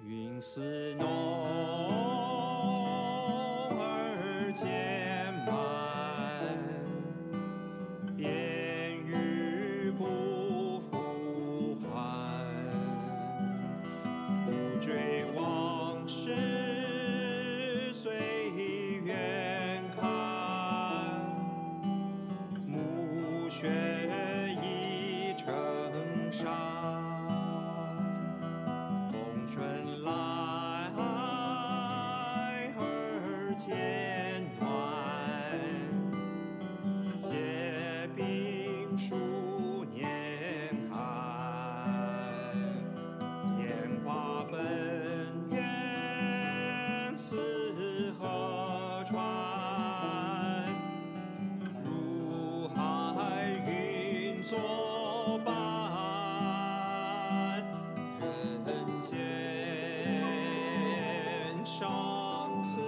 云似浓而渐满，烟雨不复还。徒追往事随远看，暮雪已成沙。春来而渐暖，结冰数年寒。烟花奔远似河船，如海云作伴。人间相思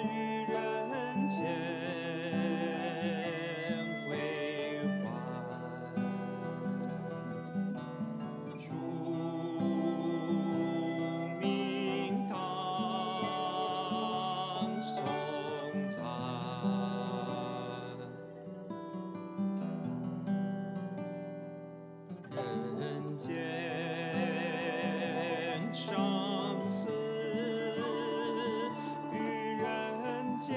与人间归还，祝明堂送赞。人间相思与人间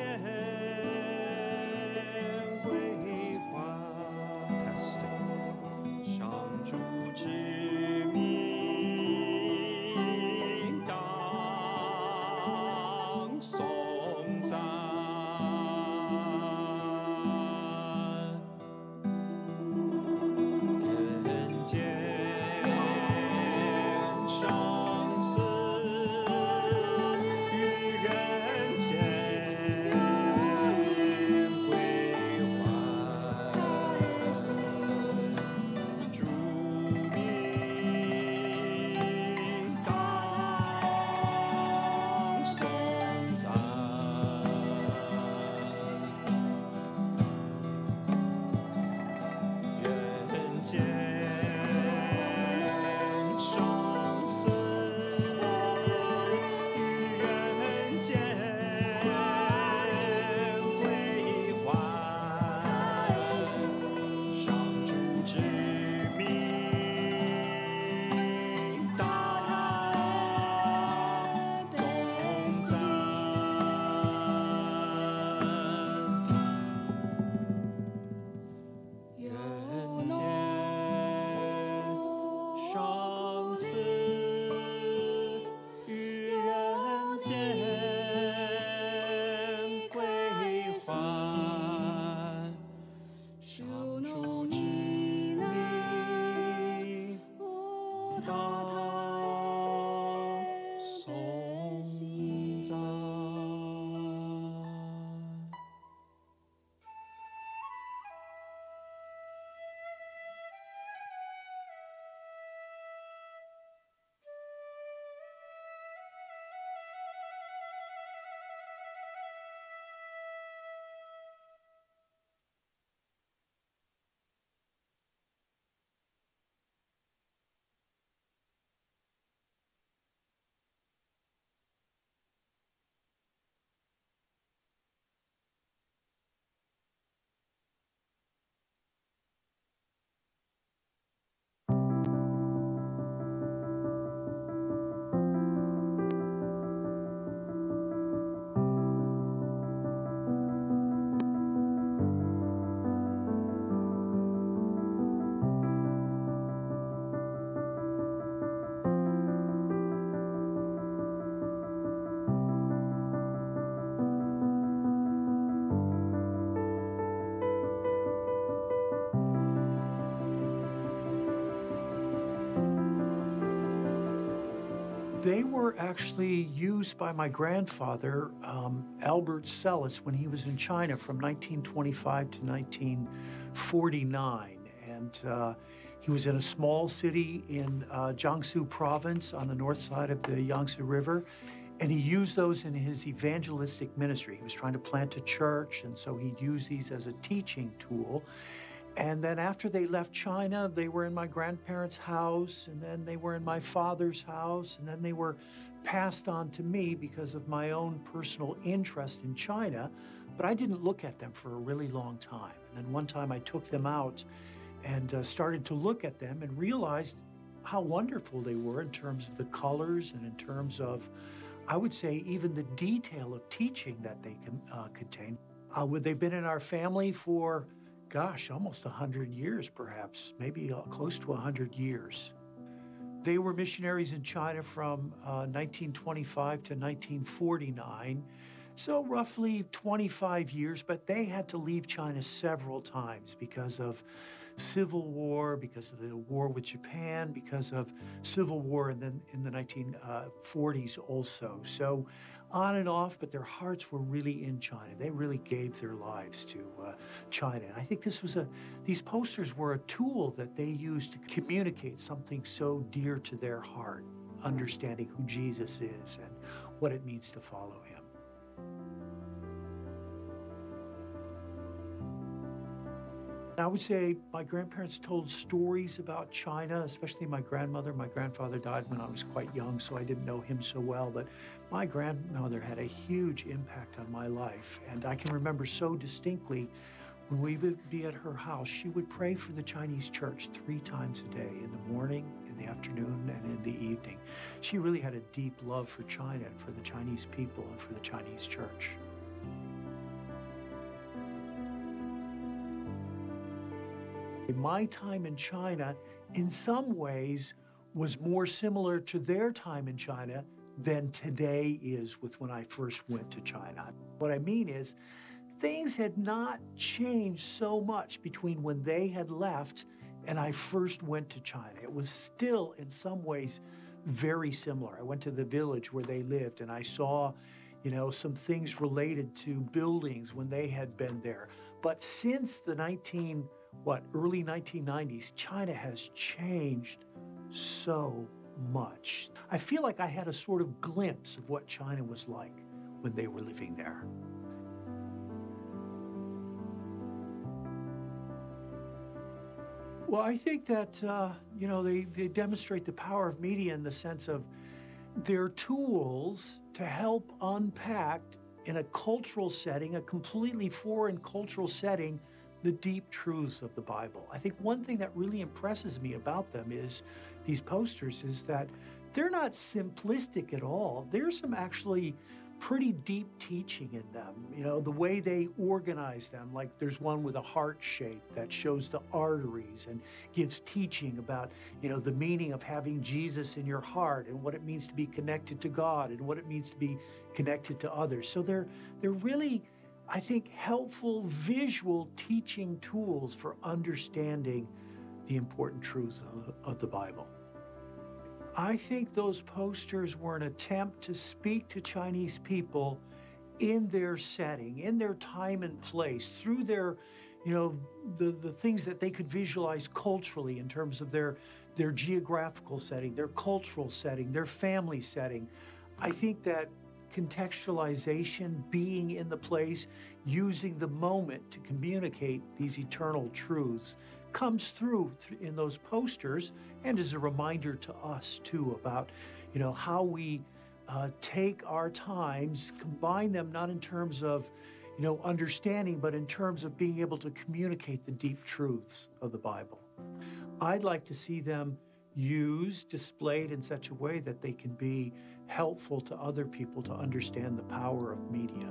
They were actually used by my grandfather, Albert Sellis, when he was in China from 1925 to 1949. And he was in a small city in Jiangsu province on the north side of the Yangtze River. And he used those in his evangelistic ministry. He was trying to plant a church, and so he'd use these as a teaching tool. And then after they left China, they were in my grandparents' house, and then they were in my father's house, and then they were passed on to me because of my own personal interest in China. But I didn't look at them for a really long time. And then one time I took them out and started to look at them and realized how wonderful they were in terms of the colors and in terms of, I would say, even the detail of teaching that they can contain. They've been in our family for, gosh, almost 100 years, perhaps, maybe close to 100 years. They were missionaries in China from 1925 to 1949, so roughly 25 years, but they had to leave China several times because of civil war, because of the war with Japan, because of civil war, and then in the 1940s also. So on and off, but their hearts were really in China. They really gave their lives to China. And I think these posters were a tool that they used to communicate something so dear to their heart, understanding who Jesus is and what it means to follow him. I would say my grandparents told stories about China, especially my grandmother. My grandfather died when I was quite young, so I didn't know him so well, but my grandmother had a huge impact on my life. And I can remember so distinctly when we would be at her house, she would pray for the Chinese church 3 times a day, in the morning, in the afternoon, and in the evening. She really had a deep love for China and for the Chinese people and for the Chinese church. My time in China, in some ways, was more similar to their time in China than today is with when I first went to China. What I mean is, things had not changed so much between when they had left and I first went to China. It was still, in some ways, very similar. I went to the village where they lived and I saw, some things related to buildings when they had been there. But since the early 1990s, China has changed so much. I feel like I had a sort of glimpse of what China was like when they were living there. Well, I think that, they demonstrate the power of media in the sense of they're tools to help unpack in a cultural setting, a completely foreign cultural setting, the deep truths of the Bible. I think one thing that really impresses me about them is these posters is that they're not simplistic at all. There's some actually pretty deep teaching in them. The way they organize them, like there's one with a heart shape that shows the arteries and gives teaching about, the meaning of having Jesus in your heart and what it means to be connected to God and what it means to be connected to others. So they're really, I think, helpful visual teaching tools for understanding the important truths of the Bible. I think those posters were an attempt to speak to Chinese people in their setting, in their time and place, through their, the things that they could visualize culturally in terms of their geographical setting, their cultural setting, their family setting. I think that contextualization, being in the place, using the moment to communicate these eternal truths comes through in those posters and is a reminder to us too about, how we take our times, combine them not in terms of, understanding, but in terms of being able to communicate the deep truths of the Bible. I'd like to see them used, displayed in such a way that they can be helpful to other people to understand the power of media.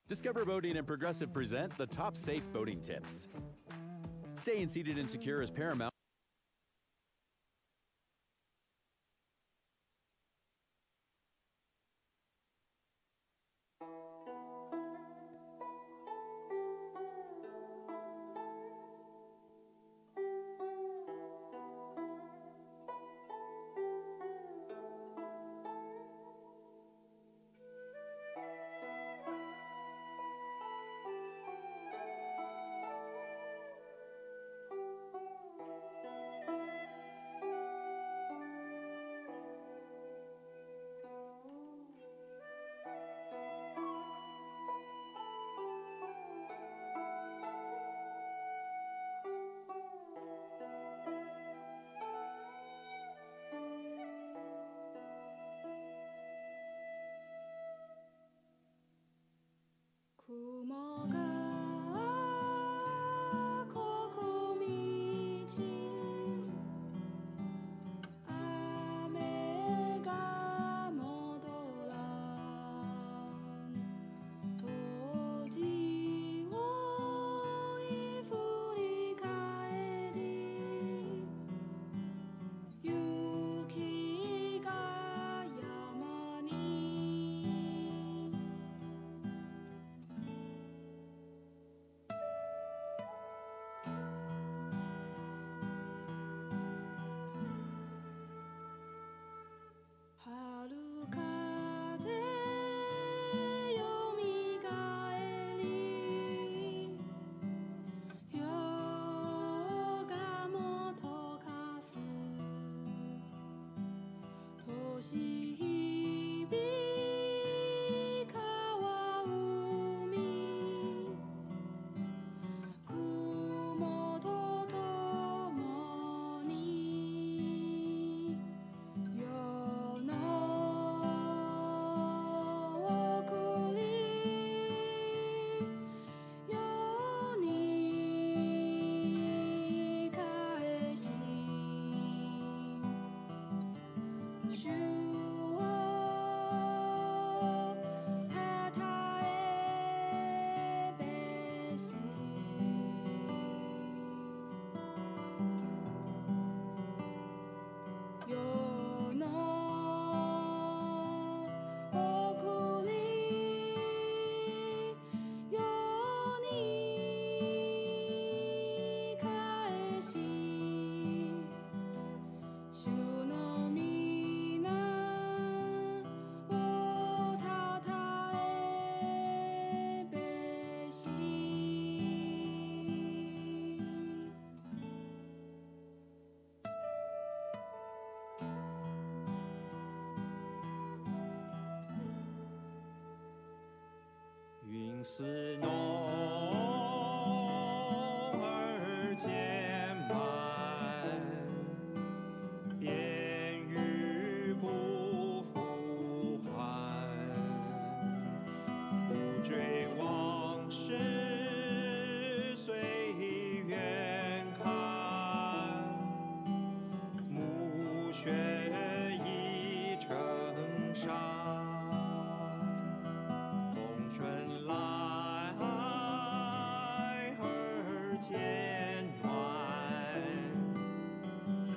Discover Boating and Progressive present the top safe boating tips. Staying seated and secure is paramount.云似浓而渐满，烟雨不复还。不追往事随缘看，暮雪已成沙。春来而渐暖，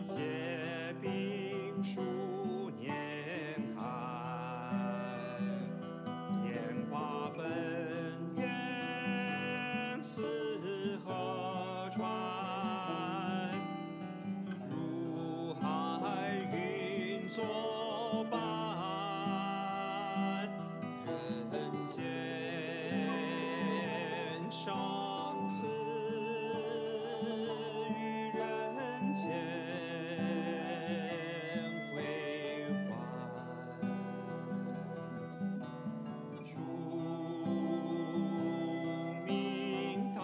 结冰数年寒。烟花奔远似河船，如海云作伴。人间上次与人间为欢，祝明堂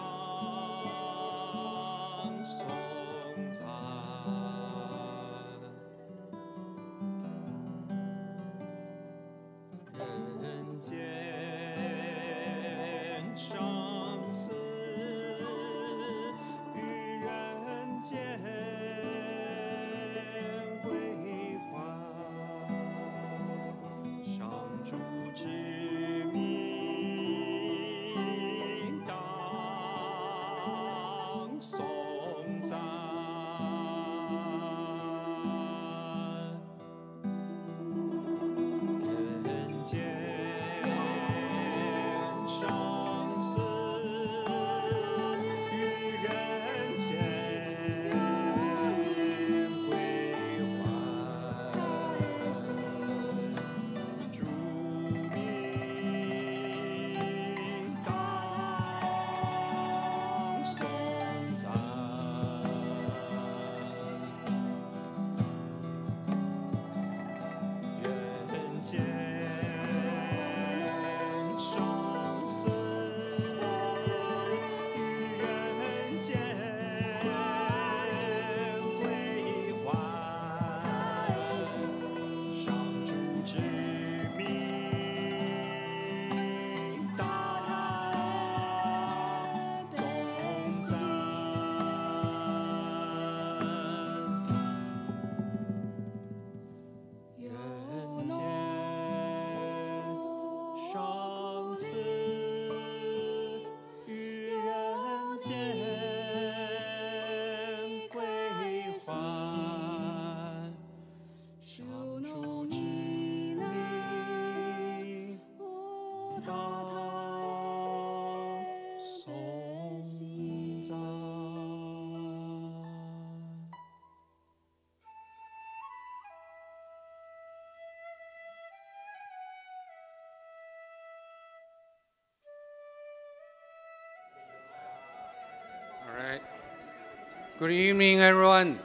Good evening, everyone.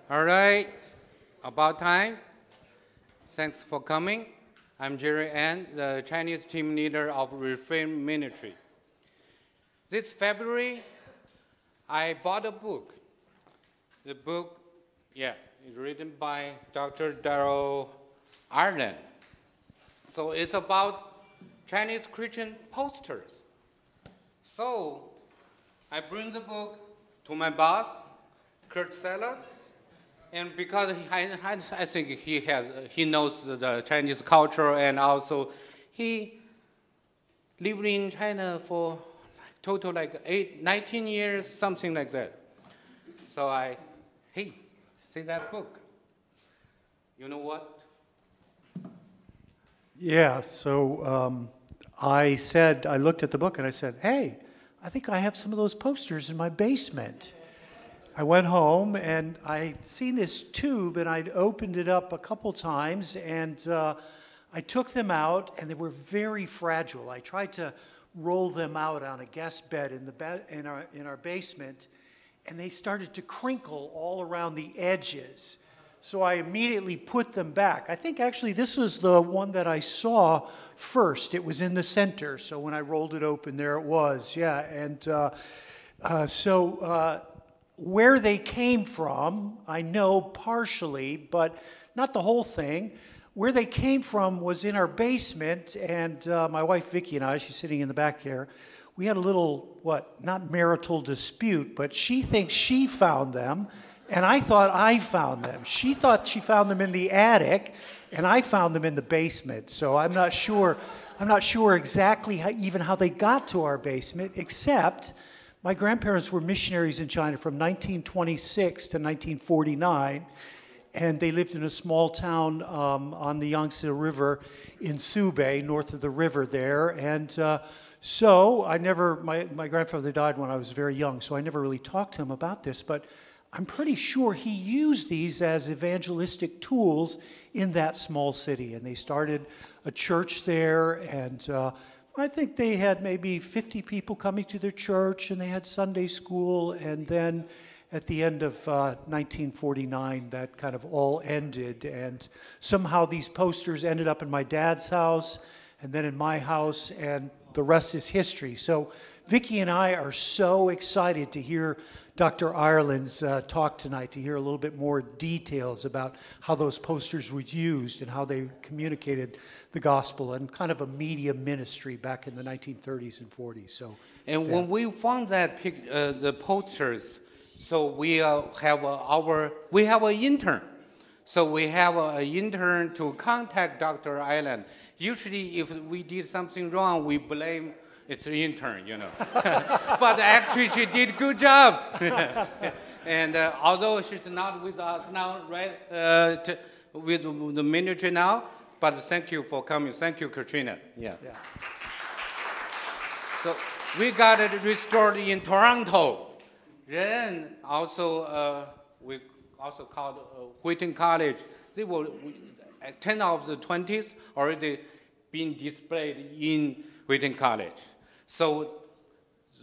All right, about time. Thanks for coming. I'm Daryl Ireland, the Chinese team leader of Reframe Ministry. This February, I bought a book. The book, is written by Dr. Daryl Ireland. So it's about Chinese Christian posters. So I bring the book to my boss, Kurt Sellers, and because I think he knows the Chinese culture, and also he lived in China for total 19 years, something like that. So hey, see that book? You know what? Yeah, so I looked at the book and I said, hey, I think I have some of those posters in my basement. I went home and I'd seen this tube and I'd opened it up a couple times, and I took them out and they were very fragile. I tried to roll them out on a guest bed in our basement, and they started to crinkle all around the edges. So I immediately put them back. I think actually this was the one that I saw first. It was in the center, so when I rolled it open, there it was. Yeah, and where they came from, I know partially, but not the whole thing. Where they came from was in our basement, and my wife Vicki and I, she's sitting in the back here, we had a little, not marital dispute, but she thinks she found them, and I thought I found them. She thought she found them in the attic, and I found them in the basement. So I'm not sure exactly how they got to our basement, except my grandparents were missionaries in China from 1926 to 1949, and they lived in a small town on the Yangtze River in Subei, north of the river there. And so my grandfather died when I was very young, so I never really talked to him about this, but I'm pretty sure he used these as evangelistic tools in that small city. And they started a church there, and I think they had maybe 50 people coming to their church, and they had Sunday school, and then at the end of 1949, that kind of all ended, and somehow these posters ended up in my dad's house, and then in my house, and the rest is history. So Vicki and I are so excited to hear Dr. Ireland's talk tonight, to hear a little bit more details about how those posters were used and how they communicated the gospel, and kind of a media ministry back in the 1930s and 40s. So, and when we found that the posters, so we have an intern. So we have an intern to contact Dr. Ireland. Usually, if we did something wrong, we blame it's the intern, But actually, she did a good job. And although she's not with us now, right, with the ministry now, but thank you for coming. Thank you, Katrina. Yeah. So we got it restored in Toronto. Then also, we also called Wheaton College. They were 10 of the 20s already being displayed in Wheaton College. So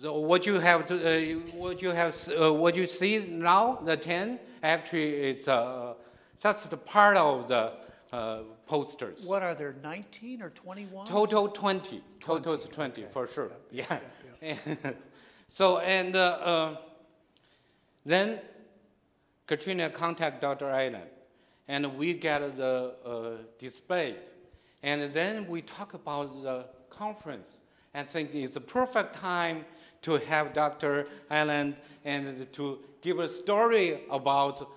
what you see now, the 10, actually it's just the part of the posters. What are there, 19 or 21? Total 20. Total 20 okay. For sure. Yeah. So, and then Katrina contacted Dr. Ireland, and we get the display. And then we talk about the conference, and think it's a perfect time to have Dr. Ireland and to give a story about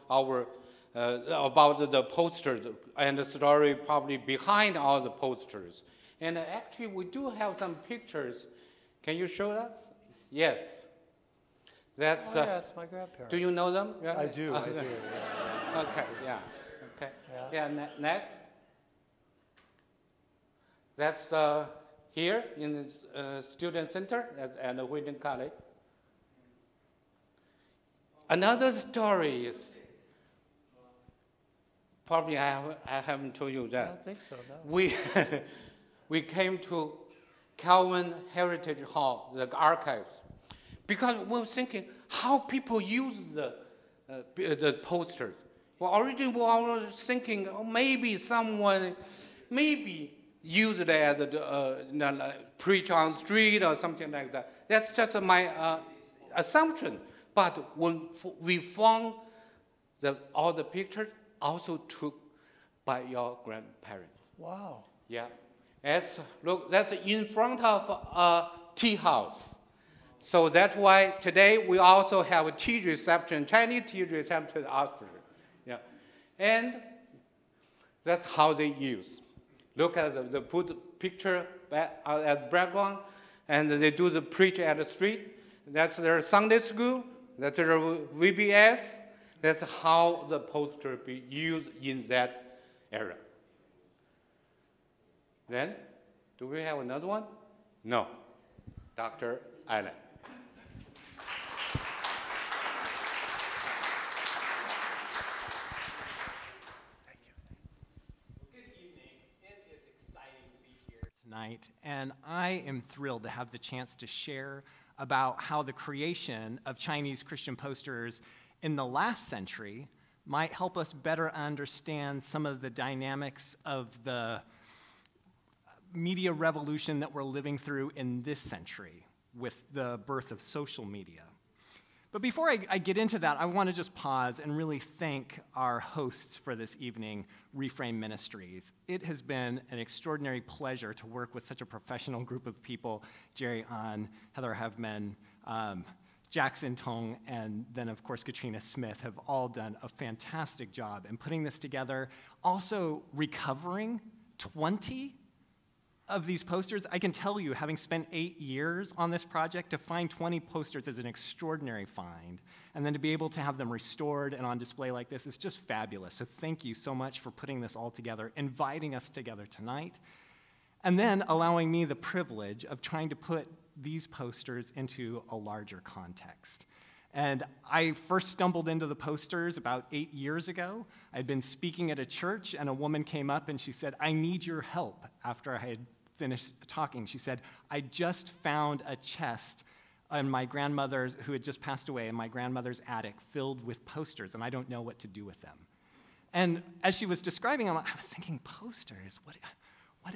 about the posters, and the story probably behind all the posters. And actually, we do have some pictures. Can you show us? Yes. That's. Yes, my grandparents. Do you know them? Yeah. I do. I do. Yeah. Okay. Yeah. Okay. Yeah. Next. That's here in the student center at the Wheaton College. Another story is, probably I haven't told you that. I don't think so, no. We came to Calvin Heritage Hall, the archives, Because we were thinking how people use the posters. Well, originally we were thinking maybe someone use it as like preach on the street or something like that. That's just my assumption. But when we found all the pictures also took by your grandparents. Wow. Yeah. Look, that's in front of a tea house. So that's why today we also have a tea reception, Chinese tea reception after. Yeah. And that's how they use. Look at the put the picture back at background, and they do the preach at the street. That's their Sunday school. That's their VBS. That's how the poster be used in that era. Then, do we have another one? No. Dr. Ireland. Tonight, and I am thrilled to have the chance to share about how the creation of Chinese Christian posters in the last century might help us better understand some of the dynamics of the media revolution that we're living through in this century with the birth of social media. But before I get into that, I want to just pause and really thank our hosts for this evening, Reframe Ministries. It has been an extraordinary pleasure to work with such a professional group of people, Jerry An, Heather Hevman, Jackson Tong, and then, of course, Katrina Smith have all done a fantastic job in putting this together. Also, recovering 20 of these posters. I can tell you, having spent 8 years on this project, to find 20 posters is an extraordinary find. And then to be able to have them restored and on display like this is just fabulous. So thank you so much for putting this all together, inviting us together tonight, and then allowing me the privilege of trying to put these posters into a larger context. And I first stumbled into the posters about 8 years ago. I'd been speaking at a church, and a woman came up and she said, "I need your help." After I had finished talking, she said, "I just found a chest in my grandmother's, who had just passed away, in my grandmother's attic filled with posters, and I don't know what to do with them." And as she was describing them, I was thinking, posters?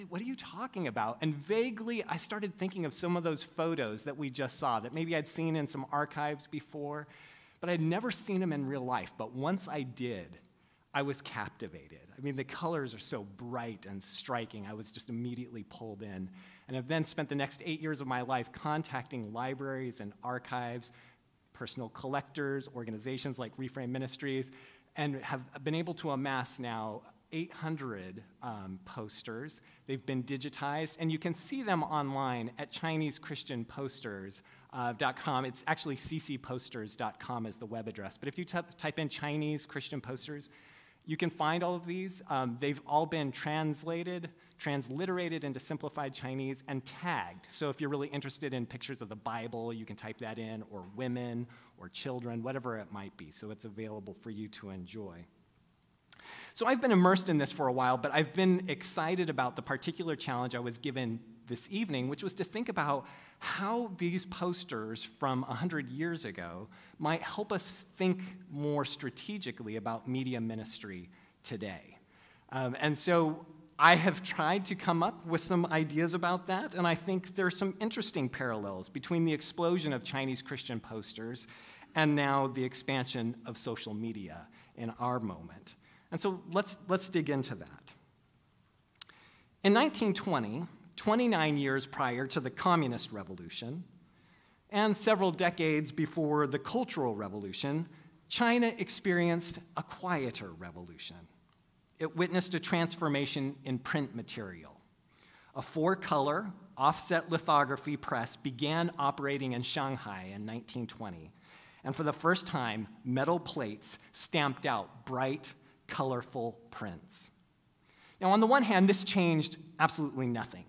What are you talking about? And vaguely, I started thinking of some of those photos that we just saw that maybe I'd seen in some archives before, but I'd never seen them in real life. But once I did, I was captivated. I mean, the colors are so bright and striking. I was just immediately pulled in. And I've then spent the next 8 years of my life contacting libraries and archives, personal collectors, organizations like Reframe Ministries, and have been able to amass now 800 posters. They've been digitized, and you can see them online at ChineseChristianPosters.com. It's actually ccposters.com is the web address. But if you type in Chinese Christian posters, you can find all of these. They've all been transliterated into simplified Chinese and tagged. So if you're really interested in pictures of the Bible, you can type that in, or women, or children, whatever it might be. So it's available for you to enjoy. So I've been immersed in this for a while, but I've been excited about the particular challenge I was given this evening, which was to think about how these posters from 100 years ago might help us think more strategically about media ministry today. And so I have tried to come up with some ideas about that, and I think there are some interesting parallels between the explosion of Chinese Christian posters and now the expansion of social media in our moment. And so let's dig into that. In 1920, 29 years prior to the Communist Revolution, and several decades before the Cultural Revolution, China experienced a quieter revolution. It witnessed a transformation in print material. A 4-color offset lithography press began operating in Shanghai in 1920, and for the first time, metal plates stamped out bright, colorful prints. Now, on the one hand, this changed absolutely nothing.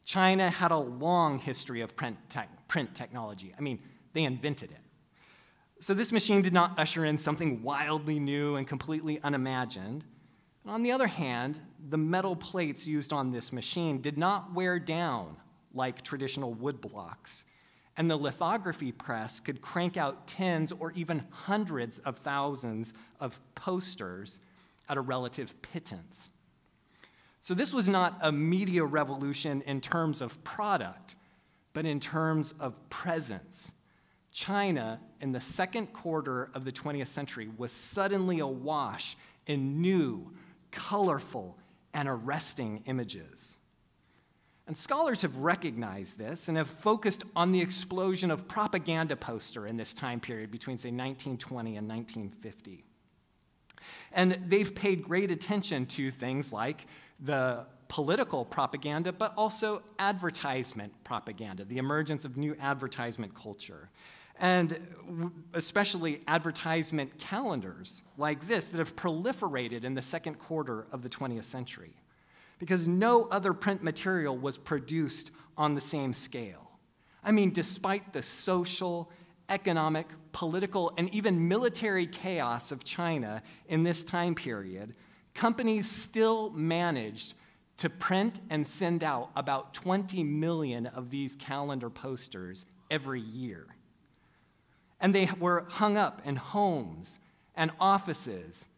China had a long history of print technology. I mean, they invented it. So this machine did not usher in something wildly new and completely unimagined. And on the other hand, the metal plates used on this machine did not wear down like traditional wood blocks, and the lithography press could crank out tens or even hundreds of thousands of posters at a relative pittance. So this was not a media revolution in terms of product, but in terms of presence. China, in the second quarter of the 20th century, was suddenly awash in new, colorful, and arresting images. And scholars have recognized this and have focused on the explosion of propaganda poster in this time period between, say, 1920 and 1950. And they've paid great attention to things like the political propaganda, but also advertisement propaganda, the emergence of new advertisement culture, and especially advertisement calendars like this that have proliferated in the second quarter of the 20th century, because no other print material was produced on the same scale. I mean, despite the social, economic, political, and even military chaos of China in this time period, companies still managed to print and send out about 20 million of these calendar posters every year. And they were hung up in homes and offices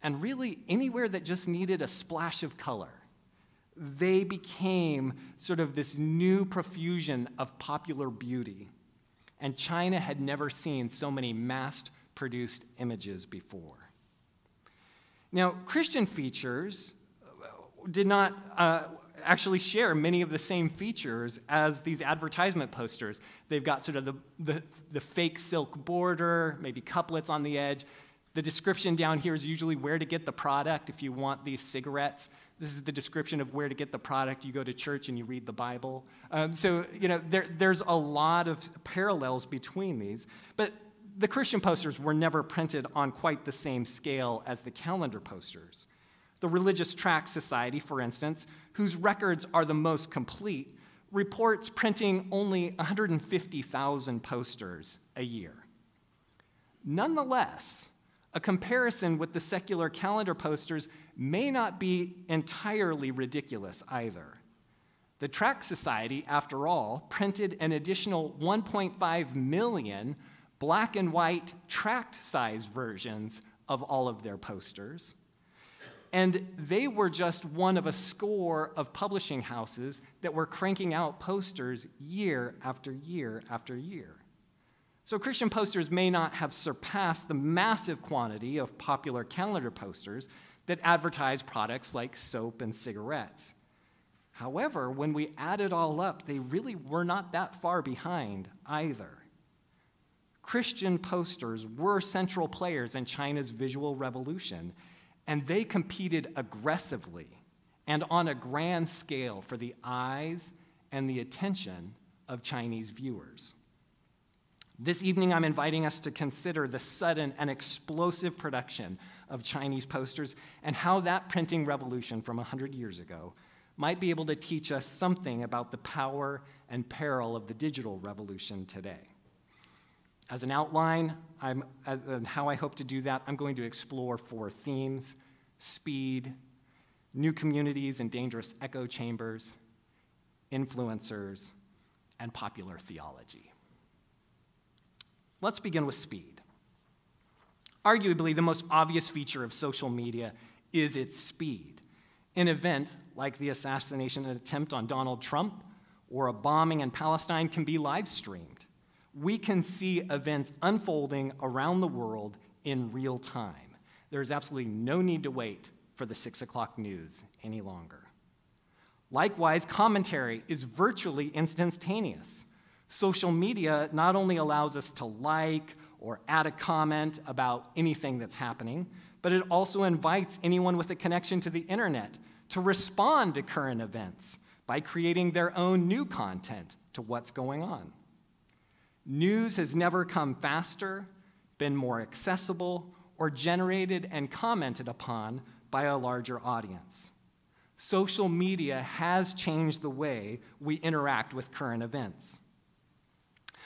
and really anywhere that just needed a splash of color. They became sort of this new profusion of popular beauty. And China had never seen so many mass-produced images before. Now, Christian features did not actually share many of the same features as these advertisement posters. They've got sort of the fake silk border, maybe couplets on the edge. The description down here is usually where to get the product if you want these cigarettes. This is the description of where to get the product. You go to church and you read the Bible. So, there's a lot of parallels between these. But the Christian posters were never printed on quite the same scale as the calendar posters. The Religious Tract Society, for instance, whose records are the most complete, reports printing only 150,000 posters a year. Nonetheless, a comparison with the secular calendar posters may not be entirely ridiculous either. The Tract Society, after all, printed an additional 1.5 million black and white tract-size versions of all of their posters. And they were just one of a score of publishing houses that were cranking out posters year after year after year. So Christian posters may not have surpassed the massive quantity of popular calendar posters that advertise products like soap and cigarettes. However, when we add it all up, they really were not that far behind either. Christian posters were central players in China's visual revolution, and they competed aggressively and on a grand scale for the eyes and the attention of Chinese viewers. This evening, I'm inviting us to consider the sudden and explosive production of Chinese posters and how that printing revolution from 100 years ago might be able to teach us something about the power and peril of the digital revolution today. As an outline, and how I hope to do that, I'm going to explore 4 themes: speed, new communities and dangerous echo chambers, influencers, and popular theology. Let's begin with speed. Arguably, the most obvious feature of social media is its speed. An event like the assassination attempt on Donald Trump or a bombing in Palestine can be live streamed. We can see events unfolding around the world in real time. There's absolutely no need to wait for the 6 o'clock news any longer. Likewise, commentary is virtually instantaneous. Social media not only allows us to like or add a comment about anything that's happening, but it also invites anyone with a connection to the internet to respond to current events by creating their own new content to what's going on. News has never come faster, been more accessible, or generated and commented upon by a larger audience. Social media has changed the way we interact with current events.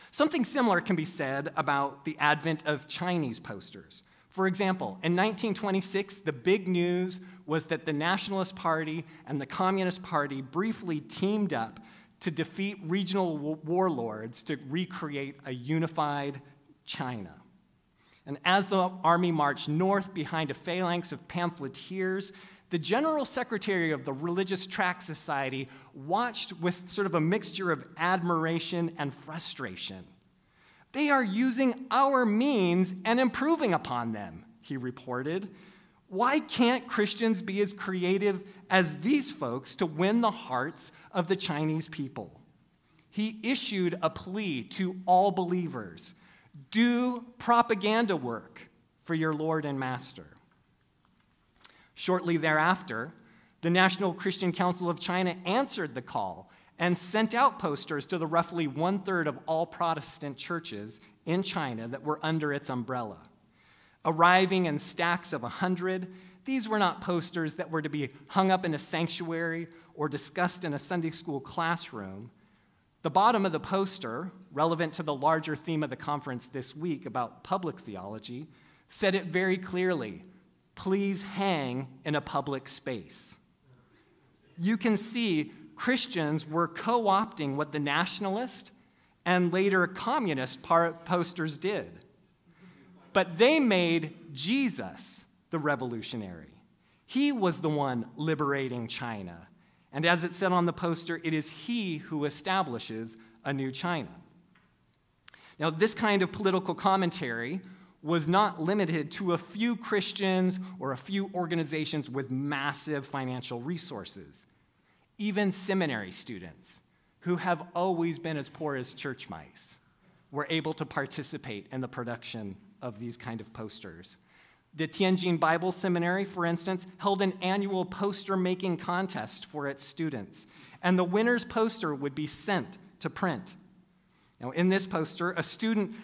Something similar can be said about the advent of Chinese posters. For example, in 1926, the big news was that the Nationalist Party and the Communist Party briefly teamed up to defeat regional warlords to recreate a unified China. And as the army marched north behind a phalanx of pamphleteers, the General Secretary of the Religious Tract Society watched with sort of a mixture of admiration and frustration. "They are using our means and improving upon them," he reported. "Why can't Christians be as creative as these folks to win the hearts of the Chinese people?" He issued a plea to all believers: do propaganda work for your Lord and Master. Shortly thereafter, the National Christian Council of China answered the call and sent out posters to the roughly 1/3 of all Protestant churches in China that were under its umbrella. Arriving in stacks of 100, these were not posters that were to be hung up in a sanctuary or discussed in a Sunday school classroom. The bottom of the poster, relevant to the larger theme of the conference this week about public theology, said it very clearly: "Please hang in a public space." You can see Christians were co-opting what the nationalist and later communist posters did. But they made Jesus the revolutionary. He was the one liberating China. And as it said on the poster, it is he who establishes a new China. Now, this kind of political commentary was not limited to a few Christians or a few organizations with massive financial resources. Even seminary students, who have always been as poor as church mice, were able to participate in the production of these kind of posters. The Tianjin Bible Seminary, for instance, held an annual poster-making contest for its students, and the winner's poster would be sent to print. Now, in this poster, a student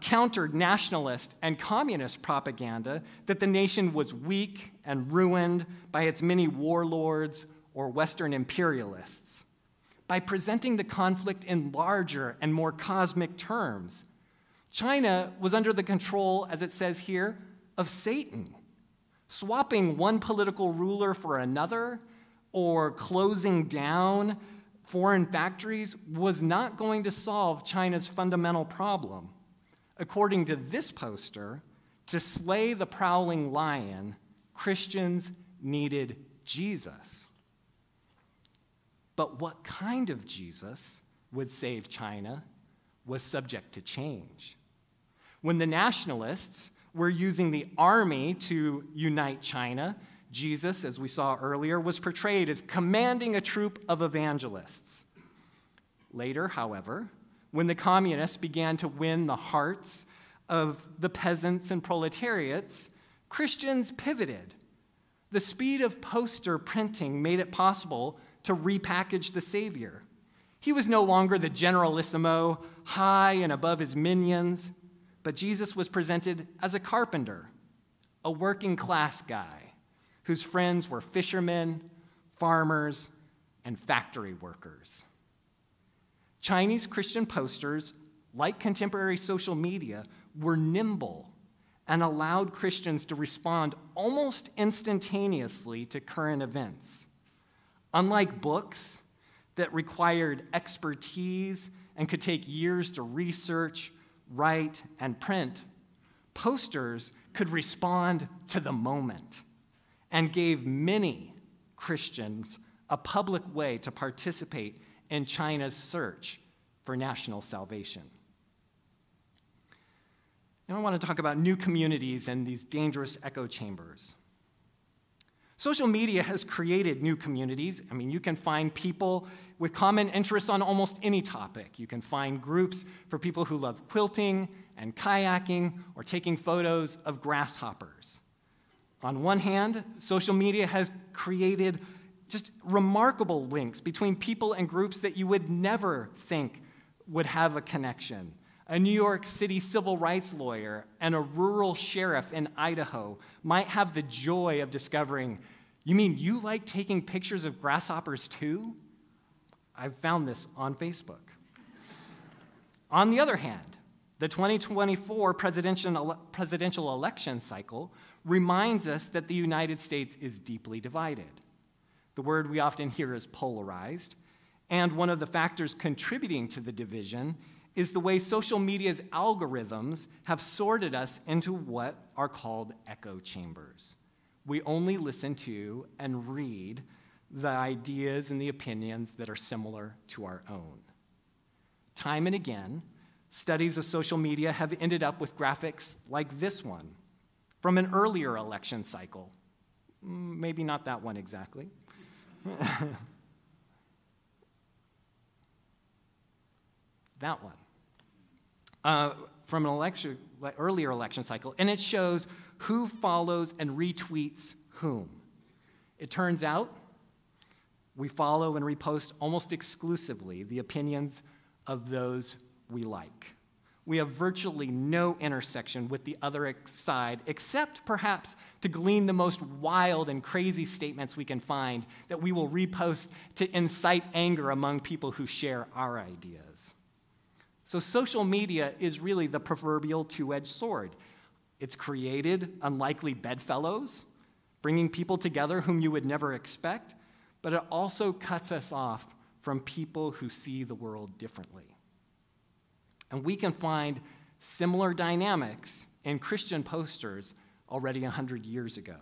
countered nationalist and communist propaganda that the nation was weak and ruined by its many warlords or Western imperialists. By presenting the conflict in larger and more cosmic terms, China was under the control, as it says here, of Satan. Swapping one political ruler for another or closing down foreign factories was not going to solve China's fundamental problem. According to this poster, to slay the prowling lion, Christians needed Jesus. But what kind of Jesus would save China was subject to change. When the nationalists were using the army to unite China, Jesus, as we saw earlier, was portrayed as commanding a troop of evangelists. Later, however, when the communists began to win the hearts of the peasants and proletariats, Christians pivoted. The speed of poster printing made it possible to repackage the Savior. He was no longer the generalissimo, high and above his minions, but Jesus was presented as a carpenter, a working class guy whose friends were fishermen, farmers, and factory workers. Chinese Christian posters, like contemporary social media, were nimble and allowed Christians to respond almost instantaneously to current events. Unlike books that required expertise and could take years to research, write, and print, posters could respond to the moment and gave many Christians a public way to participate in China's search for national salvation. Now I want to talk about new communities and these dangerous echo chambers. Social media has created new communities. I mean, you can find people with common interests on almost any topic. You can find groups for people who love quilting and kayaking or taking photos of grasshoppers. On one hand, social media has created just remarkable links between people and groups that you would never think would have a connection. A New York City civil rights lawyer and a rural sheriff in Idaho might have the joy of discovering, you mean you like taking pictures of grasshoppers too? I found this on Facebook. On the other hand, the 2024 presidential election cycle reminds us that the United States is deeply divided. The word we often hear is polarized, And one of the factors contributing to the division is the way social media's algorithms have sorted us into what are called echo chambers. We only listen to and read the ideas and the opinions that are similar to our own. Time and again, studies of social media have ended up with graphics like this one from an earlier election cycle. Maybe not that one exactly. That one. From an earlier election cycle, and it shows who follows and retweets whom. It turns out we follow and repost almost exclusively the opinions of those we like. We have virtually no intersection with the other side, except perhaps to glean the most wild and crazy statements we can find that we will repost to incite anger among people who share our ideas. So social media is really the proverbial two-edged sword. It's created unlikely bedfellows, bringing people together whom you would never expect, but it also cuts us off from people who see the world differently. And we can find similar dynamics in Christian posters already 100 years ago.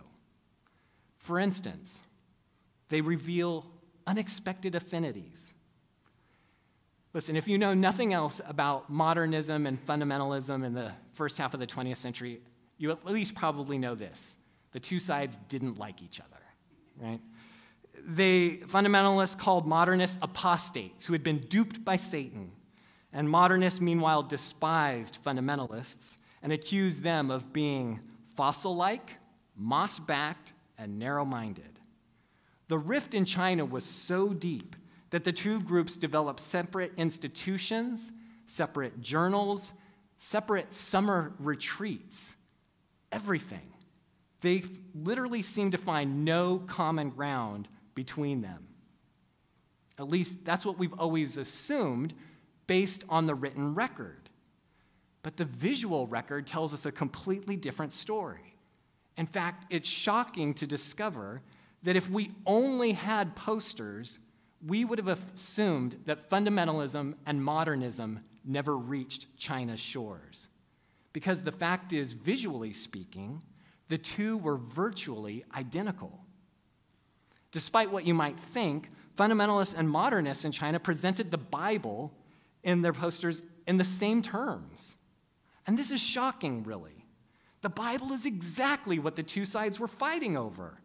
For instance, they reveal unexpected affinities. Listen, if you know nothing else about modernism and fundamentalism in the first half of the 20th century, you at least probably know this. The two sides didn't like each other, right? Fundamentalists called modernists apostates who had been duped by Satan. And modernists, meanwhile, despised fundamentalists and accused them of being fossil-like, moss-backed, and narrow-minded. The rift in China was so deep that the two groups developed separate institutions, separate journals, separate summer retreats, everything. They literally seemed to find no common ground between them. At least that's what we've always assumed based on the written record. But the visual record tells us a completely different story. In fact, it's shocking to discover that if we only had posters, we would have assumed that fundamentalism and modernism never reached China's shores. Because the fact is, visually speaking, the two were virtually identical. Despite what you might think, fundamentalists and modernists in China presented the Bible in their posters in the same terms. And this is shocking, really. The Bible is exactly what the two sides were fighting over.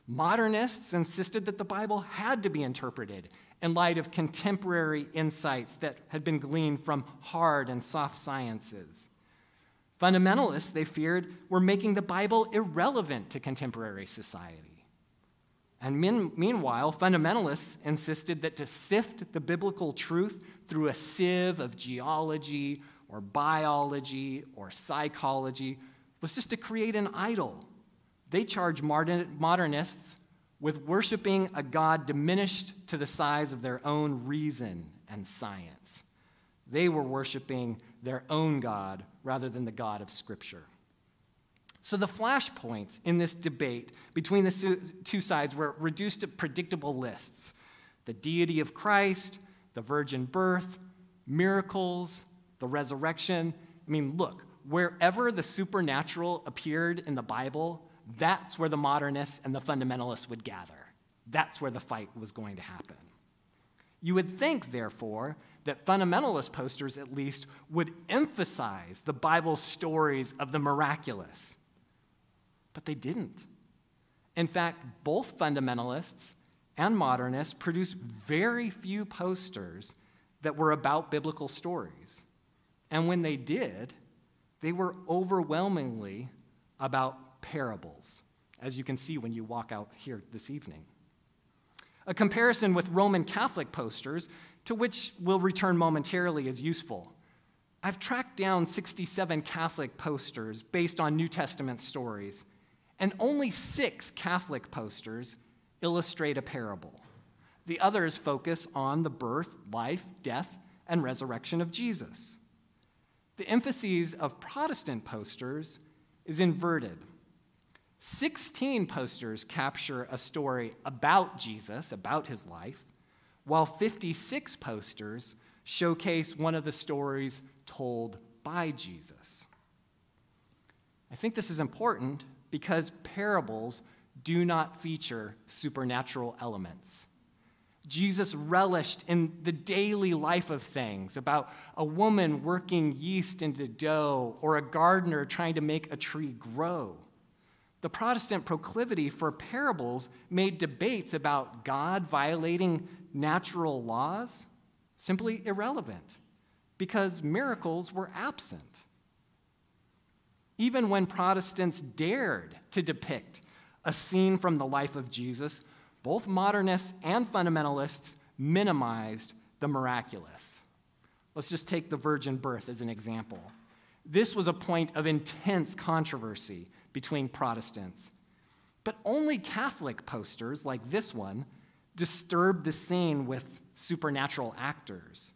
Modernists insisted that the Bible had to be interpreted in light of contemporary insights that had been gleaned from hard and soft sciences. Fundamentalists, they feared, were making the Bible irrelevant to contemporary society. And meanwhile, fundamentalists insisted that to sift the biblical truth through a sieve of geology or biology or psychology was just to create an idol. They charged modernists with worshiping a God diminished to the size of their own reason and science. They were worshiping their own God rather than the God of Scripture. So the flashpoints in this debate between the two sides were reduced to predictable lists: the deity of Christ, the virgin birth, miracles, the resurrection. I mean, look, wherever the supernatural appeared in the Bible, that's where the modernists and the fundamentalists would gather. That's where the fight was going to happen. You would think, therefore, that fundamentalist posters, at least, would emphasize the Bible's stories of the miraculous. But they didn't. In fact, both fundamentalists and modernists produced very few posters that were about biblical stories. And when they did, they were overwhelmingly about parables, as you can see when you walk out here this evening. A comparison with Roman Catholic posters, to which we'll return momentarily, is useful. I've tracked down 67 Catholic posters based on New Testament stories, and only 6 Catholic posters illustrate a parable. The others focus on the birth, life, death, and resurrection of Jesus. The emphasis of Protestant posters is inverted. 16 posters capture a story about Jesus, about his life, while 56 posters showcase one of the stories told by Jesus. I think this is important because parables do not feature supernatural elements. Jesus relished in the daily life of things, about a woman working yeast into dough or a gardener trying to make a tree grow. The Protestant proclivity for parables made debates about God violating natural laws simply irrelevant because miracles were absent. Even when Protestants dared to depict a scene from the life of Jesus, both modernists and fundamentalists minimized the miraculous. Let's just take the virgin birth as an example. This was a point of intense controversy between Protestants. But only Catholic posters, like this one, disturbed the scene with supernatural actors.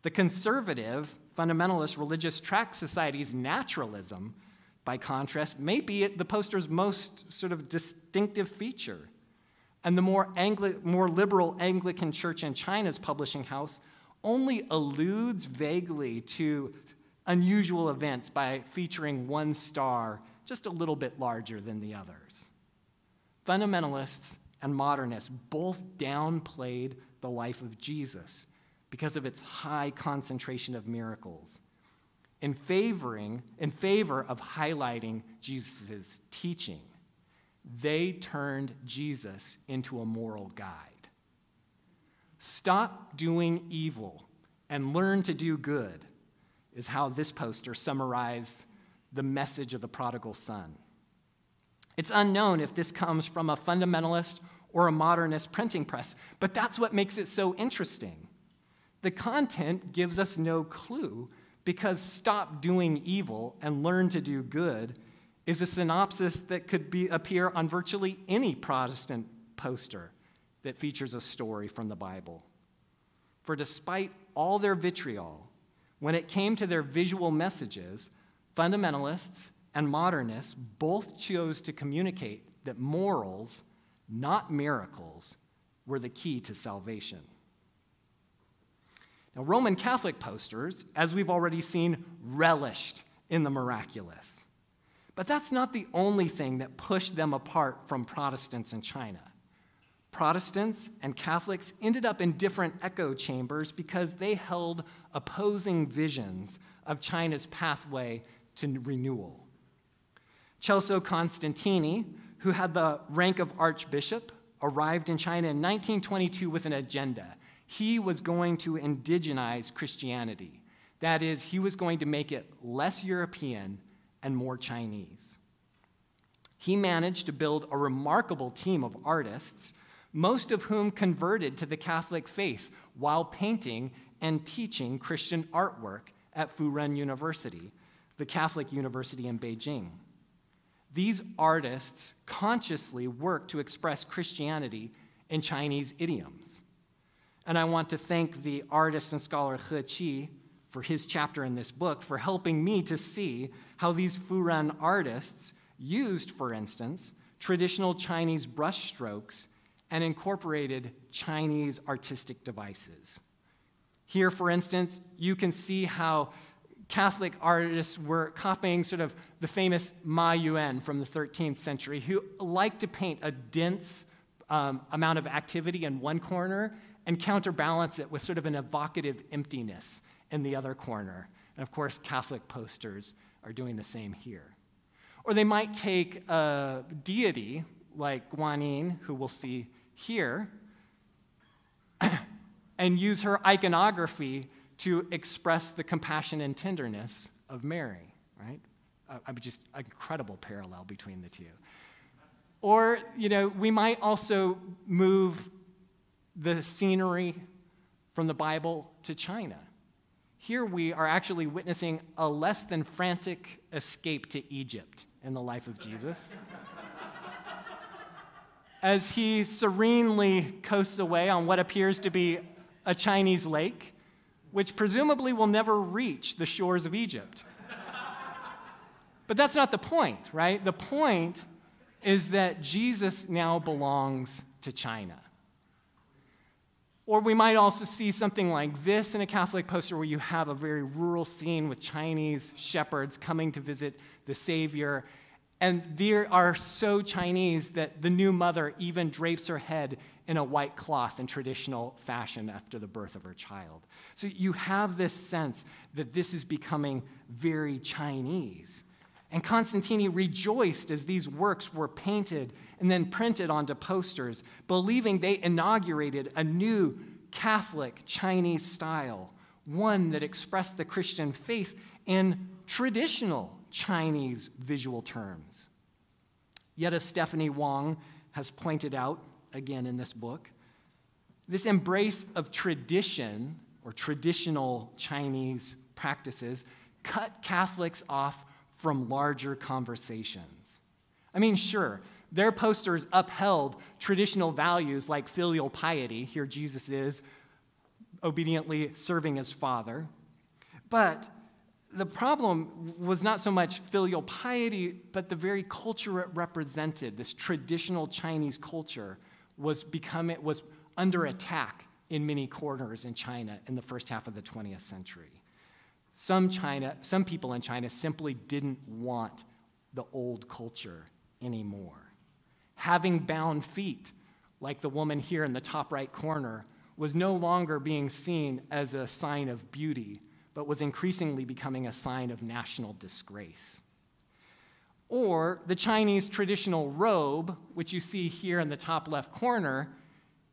The conservative, fundamentalist religious tract society's naturalism, by contrast, may be the poster's most sort of distinctive feature. And the more liberal Anglican Church in China's publishing house only alludes vaguely to unusual events by featuring one star just a little bit larger than the others. Fundamentalists and modernists both downplayed the life of Jesus because of its high concentration of miracles, in favor of highlighting Jesus' teaching. They turned Jesus into a moral guide. Stop doing evil and learn to do good is how this poster summarized the message of the prodigal son. It's unknown if this comes from a fundamentalist or a modernist printing press, but that's what makes it so interesting. The content gives us no clue because stop doing evil and learn to do good is a synopsis that could appear on virtually any Protestant poster that features a story from the Bible. For despite all their vitriol, when it came to their visual messages, fundamentalists and modernists both chose to communicate that morals, not miracles, were the key to salvation. Now, Roman Catholic posters, as we've already seen, relished in the miraculous. But that's not the only thing that pushed them apart from Protestants in China. Protestants and Catholics ended up in different echo chambers because they held opposing visions of China's pathway to renewal. Celso Constantini, who had the rank of archbishop, arrived in China in 1922 with an agenda. He was going to indigenize Christianity. That is, he was going to make it less European and more Chinese. He managed to build a remarkable team of artists, most of whom converted to the Catholic faith while painting and teaching Christian artwork at Furen University, the Catholic university in Beijing. These artists consciously worked to express Christianity in Chinese idioms. And I want to thank the artist and scholar He Qi for his chapter in this book for helping me to see how these Furen artists used, for instance, traditional Chinese brushstrokes and incorporated Chinese artistic devices. Here, for instance, you can see how Catholic artists were copying sort of the famous Ma Yuan from the 13th century, who liked to paint a dense amount of activity in one corner and counterbalance it with sort of an evocative emptiness in the other corner. And of course, Catholic posters are doing the same here. Or they might take a deity like Guanyin, who we'll see here, and use her iconography to express the compassion and tenderness of Mary, right? Just an incredible parallel between the two. Or, we might also move the scenery from the Bible to China. Here we are actually witnessing a less than frantic escape to Egypt in the life of Jesus, as he serenely coasts away on what appears to be a Chinese lake, which presumably will never reach the shores of Egypt. But that's not the point, right? The point is that Jesus now belongs to China. Or we might also see something like this in a Catholic poster where you have a very rural scene with Chinese shepherds coming to visit the Savior. And they are so Chinese that the new mother even drapes her head in a white cloth in traditional fashion after the birth of her child. So you have this sense that this is becoming very Chinese. And Constantini rejoiced as these works were painted and then printed onto posters, believing they inaugurated a new Catholic Chinese style, one that expressed the Christian faith in traditional Chinese visual terms. Yet, as Stephanie Wong has pointed out, again in this book, this embrace of tradition or traditional Chinese practices cut Catholics off from larger conversations. I mean, sure, their posters upheld traditional values like filial piety. Here Jesus is obediently serving his Father. But the problem was not so much filial piety, but the very culture it represented, this traditional Chinese culture, was under attack in many corners in China in the first half of the 20th century. Some people in China simply didn't want the old culture anymore. Having bound feet, like the woman here in the top right corner, was no longer being seen as a sign of beauty, but was increasingly becoming a sign of national disgrace. Or the Chinese traditional robe, which you see here in the top left corner,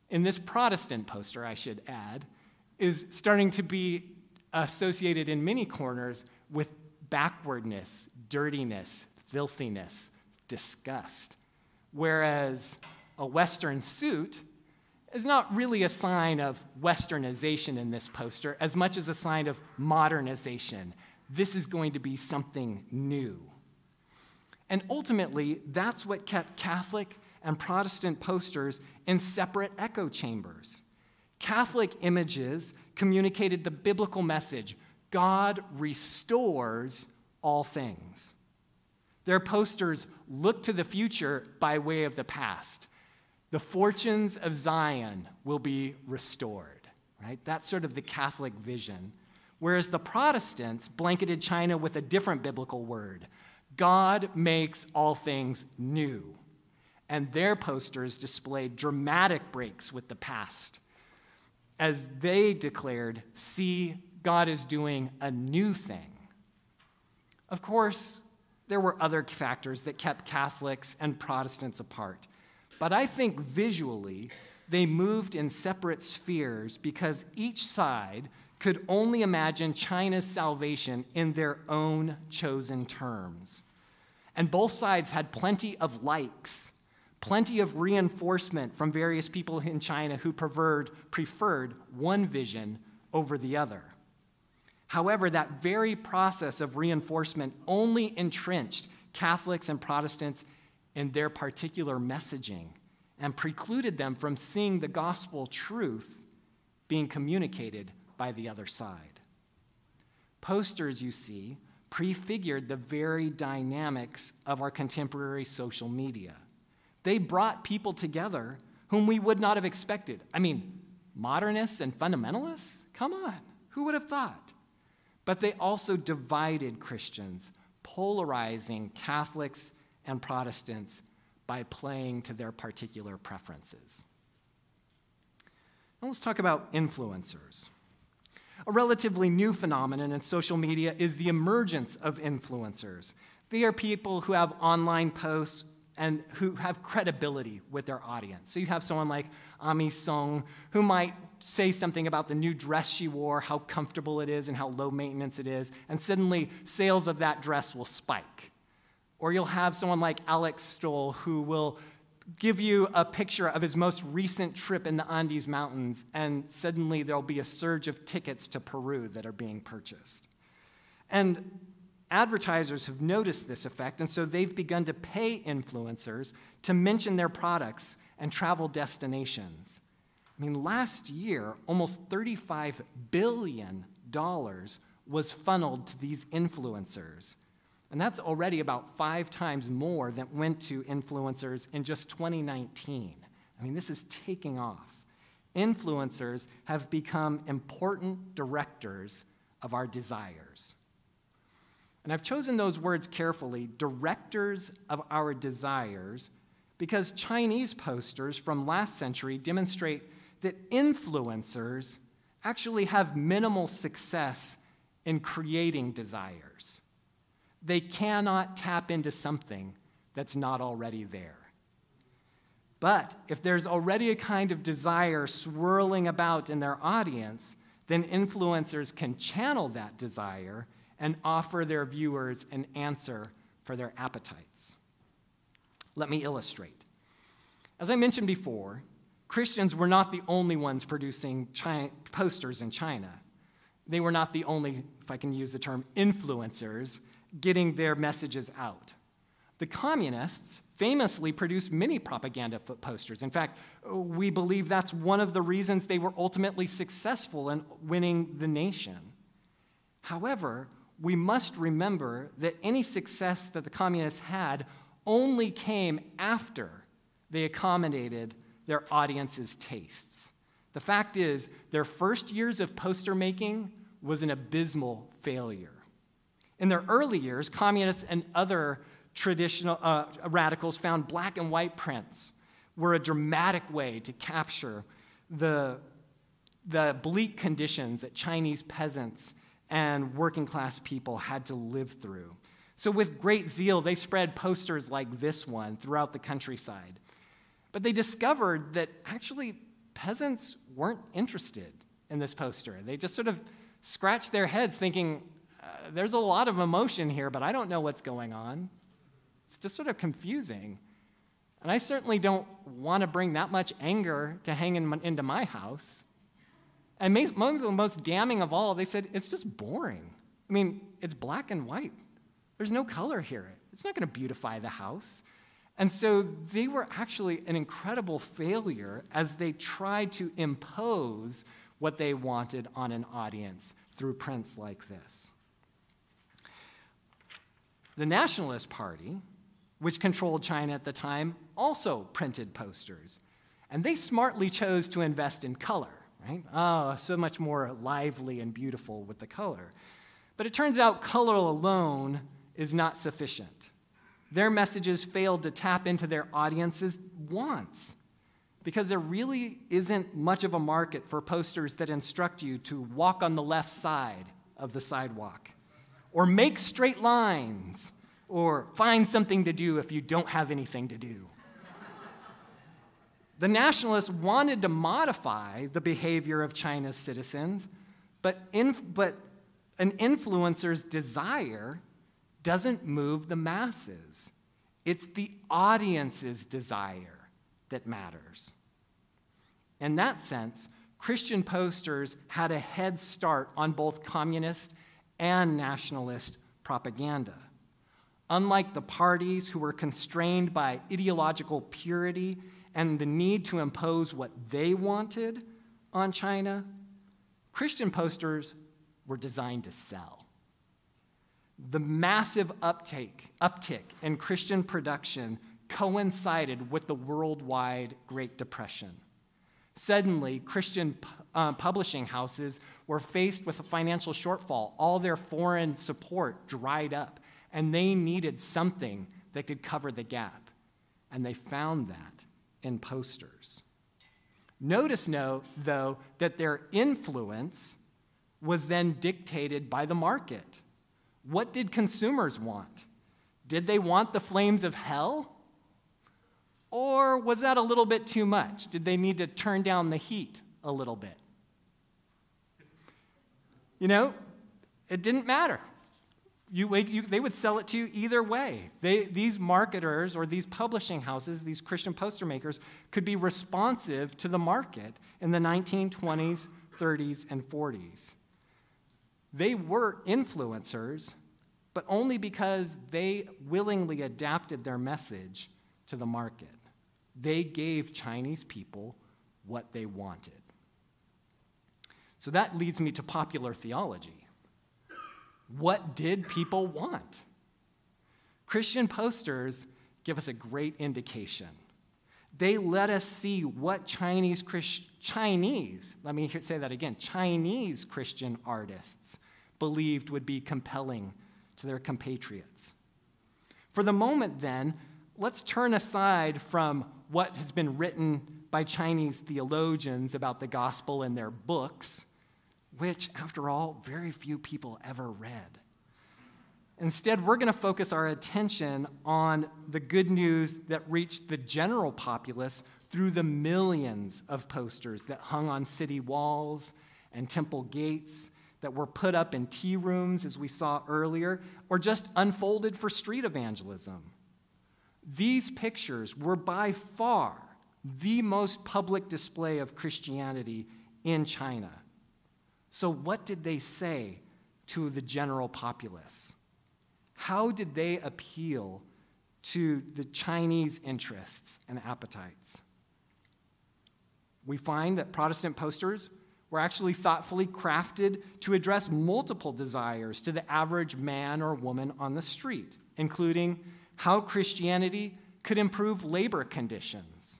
in this Protestant poster, I should add, is starting to be associated in many corners with backwardness, dirtiness, filthiness, disgust. Whereas a Western suit is not really a sign of Westernization in this poster as much as a sign of modernization. This is going to be something new. And ultimately, that's what kept Catholic and Protestant posters in separate echo chambers. Catholic images communicated the biblical message, God restores all things. Their posters look to the future by way of the past. The fortunes of Zion will be restored, right? That's sort of the Catholic vision. Whereas the Protestants blanketed China with a different biblical word, God makes all things new. And their posters displayed dramatic breaks with the past as they declared, see, God is doing a new thing. Of course, there were other factors that kept Catholics and Protestants apart. But I think visually, they moved in separate spheres because each side could only imagine China's salvation in their own chosen terms. And both sides had plenty of likes, plenty of reinforcement from various people in China who preferred one vision over the other. However, that very process of reinforcement only entrenched Catholics and Protestants in their particular messaging and precluded them from seeing the gospel truth being communicated by the other side. Posters, you see, prefigured the very dynamics of our contemporary social media. They brought people together whom we would not have expected. I mean, modernists and fundamentalists? Come on, who would have thought? But they also divided Christians, polarizing Catholics and Protestants by playing to their particular preferences. Now let's talk about influencers. A relatively new phenomenon in social media is the emergence of influencers. They are people who have online posts and who have credibility with their audience. So you have someone like Ami Song who might say something about the new dress she wore, how comfortable it is and how low maintenance it is, and suddenly sales of that dress will spike. Or you'll have someone like Alex Stoll who will give you a picture of his most recent trip in the Andes Mountains, and suddenly there'll be a surge of tickets to Peru that are being purchased. And advertisers have noticed this effect, and so they've begun to pay influencers to mention their products and travel destinations. I mean, last year, almost $35 billion was funneled to these influencers. And that's already about 5 times more than went to influencers in just 2019. I mean, this is taking off. influencers have become important directors of our desires. And I've chosen those words carefully, directors of our desires, because Chinese posters from last century demonstrate that influencers actually have minimal success in creating desires. They cannot tap into something that's not already there. But if there's already a kind of desire swirling about in their audience, then influencers can channel that desire and offer their viewers an answer for their appetites. Let me illustrate. As I mentioned before, Christians were not the only ones producing posters in China. They were not the only, if I can use the term, influencers getting their messages out. The communists famously produced many propaganda posters. In fact, we believe that's one of the reasons they were ultimately successful in winning the nation. However, we must remember that any success that the communists had only came after they accommodated their audience's tastes. The fact is, their first years of poster making was an abysmal failure. In their early years, communists and other traditional radicals found black and white prints were a dramatic way to capture the bleak conditions that Chinese peasants and working class people had to live through. So with great zeal, they spread posters like this one throughout the countryside. But they discovered that actually peasants weren't interested in this poster. They just sort of scratched their heads thinking, there's a lot of emotion here, but I don't know what's going on. It's just sort of confusing. And I certainly don't want to bring that much anger to hang into my house. And most damning of all, they said, it's just boring. I mean, it's black and white. There's no color here. It's not going to beautify the house. And so they were actually an incredible failure as they tried to impose what they wanted on an audience through prints like this. The Nationalist Party, which controlled China at the time, also printed posters. And they smartly chose to invest in color, right? Oh, so much more lively and beautiful with the color. But it turns out color alone is not sufficient. Their messages failed to tap into their audience's wants because there really isn't much of a market for posters that instruct you to walk on the left side of the sidewalk, or make straight lines, or find something to do if you don't have anything to do. The nationalists wanted to modify the behavior of China's citizens, but an influencer's desire doesn't move the masses. It's the audience's desire that matters. In that sense, Christian posters had a head start on both communist and nationalist propaganda. Unlike the parties who were constrained by ideological purity and the need to impose what they wanted on China, Christian posters were designed to sell. The massive uptick in Christian production coincided with the worldwide Great Depression. Suddenly, Christian publishing houses were faced with a financial shortfall. All their foreign support dried up, and they needed something that could cover the gap. And they found that in posters. Notice, though, that their influence was then dictated by the market. What did consumers want? Did they want the flames of hell? Or was that a little bit too much? Did they need to turn down the heat a little bit? You know, it didn't matter. They would sell it to you either way. These marketers or these publishing houses, these Christian poster makers, could be responsive to the market in the 1920s, 30s, and 40s. They were influencers, but only because they willingly adapted their message to the market. They gave Chinese people what they wanted. So that leads me to popular theology. What did people want? Christian posters give us a great indication. They let us see what Chinese Chinese, let me say that again, Chinese Christian artists believed would be compelling to their compatriots. For the moment, then, let's turn aside from what has been written by Chinese theologians about the gospel in their books, which, after all, very few people ever read. Instead, we're going to focus our attention on the good news that reached the general populace through the millions of posters that hung on city walls and temple gates, that were put up in tea rooms, as we saw earlier, or just unfolded for street evangelism. These pictures were by far the most public display of Christianity in China. So what did they say to the general populace? How did they appeal to the Chinese interests and appetites? We find that Protestant posters were actually thoughtfully crafted to address multiple desires to the average man or woman on the street, including how Christianity could improve labor conditions,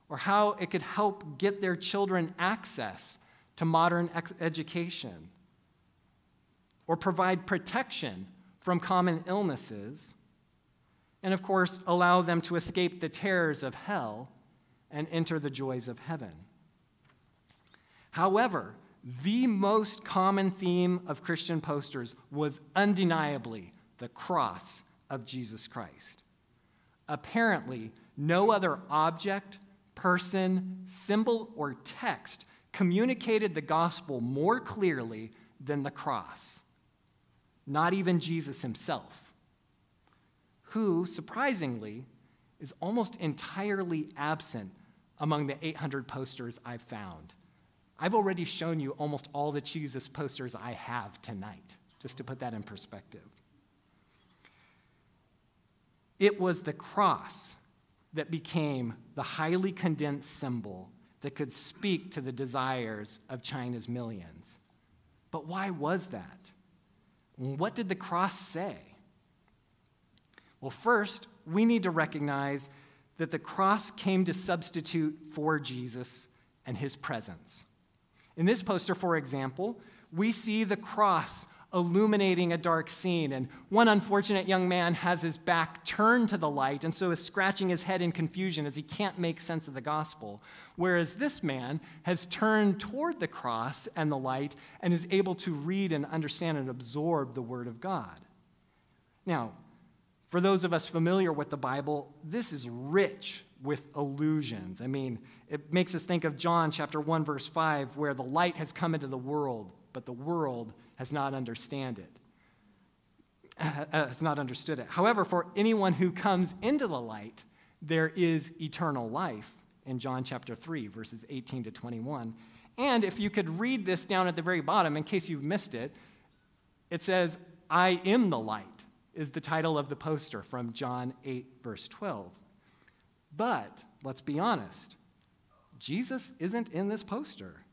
or how it could help get their children access to modern education, or provide protection from common illnesses, and of course, allow them to escape the terrors of hell and enter the joys of heaven. However, the most common theme of Christian posters was undeniably the cross of Jesus Christ. Apparently, no other object, person, symbol, or text communicated the gospel more clearly than the cross. Not even Jesus himself, who, surprisingly, is almost entirely absent among the 800 posters I've found. I've already shown you almost all the Jesus posters I have tonight, just to put that in perspective. It was the cross that became the highly condensed symbol that could speak to the desires of China's millions. But why was that? What did the cross say? Well, first, we need to recognize that the cross came to substitute for Jesus and his presence. In this poster, for example, we see the cross illuminating a dark scene, and one unfortunate young man has his back turned to the light and so is scratching his head in confusion as he can't make sense of the gospel, whereas this man has turned toward the cross and the light and is able to read and understand and absorb the Word of God. Now, for those of us familiar with the Bible, this is rich with allusions. I mean, it makes us think of John chapter 1, verse 5, where the light has come into the world, but the world has not understood it. However, for anyone who comes into the light, there is eternal life in John chapter 3, verses 18 to 21. And if you could read this down at the very bottom, in case you've missed it, it says, "I am the light," is the title of the poster from John 8, verse 12. But let's be honest, Jesus isn't in this poster.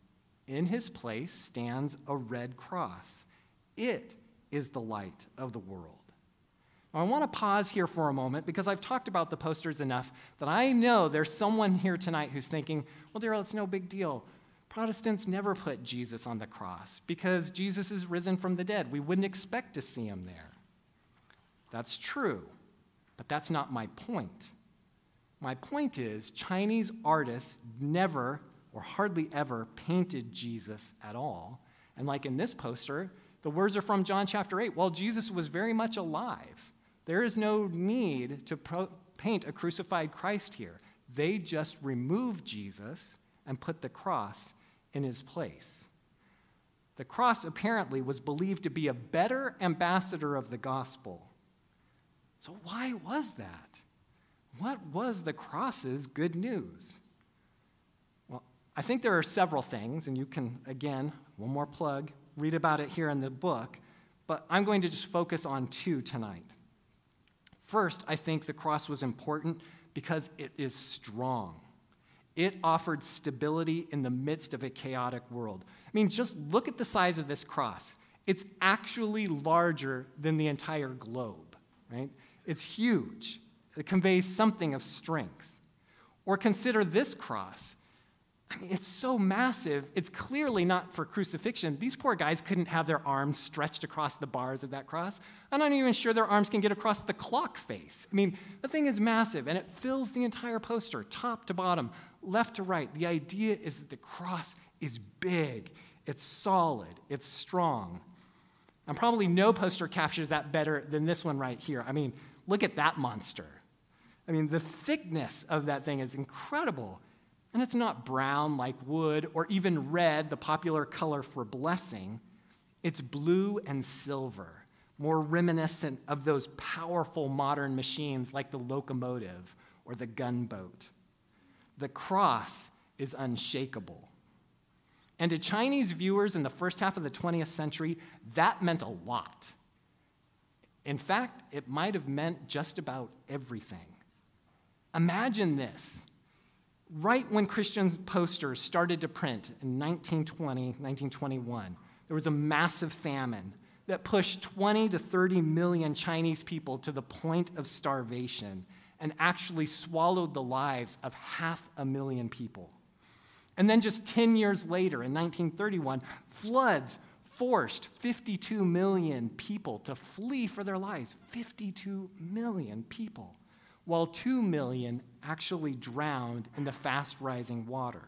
In his place stands a red cross. It is the light of the world. Now, I want to pause here for a moment because I've talked about the posters enough that I know there's someone here tonight who's thinking, well, Daryl, it's no big deal. Protestants never put Jesus on the cross because Jesus is risen from the dead. We wouldn't expect to see him there. That's true, but that's not my point. My point is Chinese artists never or hardly ever painted Jesus at all. And like in this poster, the words are from John chapter 8. Well, Jesus was very much alive. There is no need to paint a crucified Christ here. They just removed Jesus and put the cross in his place. The cross apparently was believed to be a better ambassador of the gospel. So why was that? What was the cross's good news? Well, I think there are several things, and you can, again, one more plug, read about it here in the book, but I'm going to just focus on two tonight. First, I think the cross was important because it is strong. It offered stability in the midst of a chaotic world. I mean, just look at the size of this cross. It's actually larger than the entire globe, right? It's huge. It conveys something of strength. Or consider this cross. I mean, it's so massive, it's clearly not for crucifixion. These poor guys couldn't have their arms stretched across the bars of that cross. I'm not even sure their arms can get across the clock face. I mean, the thing is massive, and it fills the entire poster, top to bottom, left to right. The idea is that the cross is big, it's solid, it's strong. And probably no poster captures that better than this one right here. I mean, look at that monster. I mean, the thickness of that thing is incredible. And it's not brown like wood or even red, the popular color for blessing. It's blue and silver, more reminiscent of those powerful modern machines like the locomotive or the gunboat. The cross is unshakable. And to Chinese viewers in the first half of the 20th century, that meant a lot. In fact, it might have meant just about everything. Imagine this. Right when Christian posters started to print in 1920, 1921, there was a massive famine that pushed 20 to 30 million Chinese people to the point of starvation and actually swallowed the lives of 500,000 people. And then just 10 years later, in 1931, floods forced 52 million people to flee for their lives. 52 million people. While 2 million actually drowned in the fast-rising water.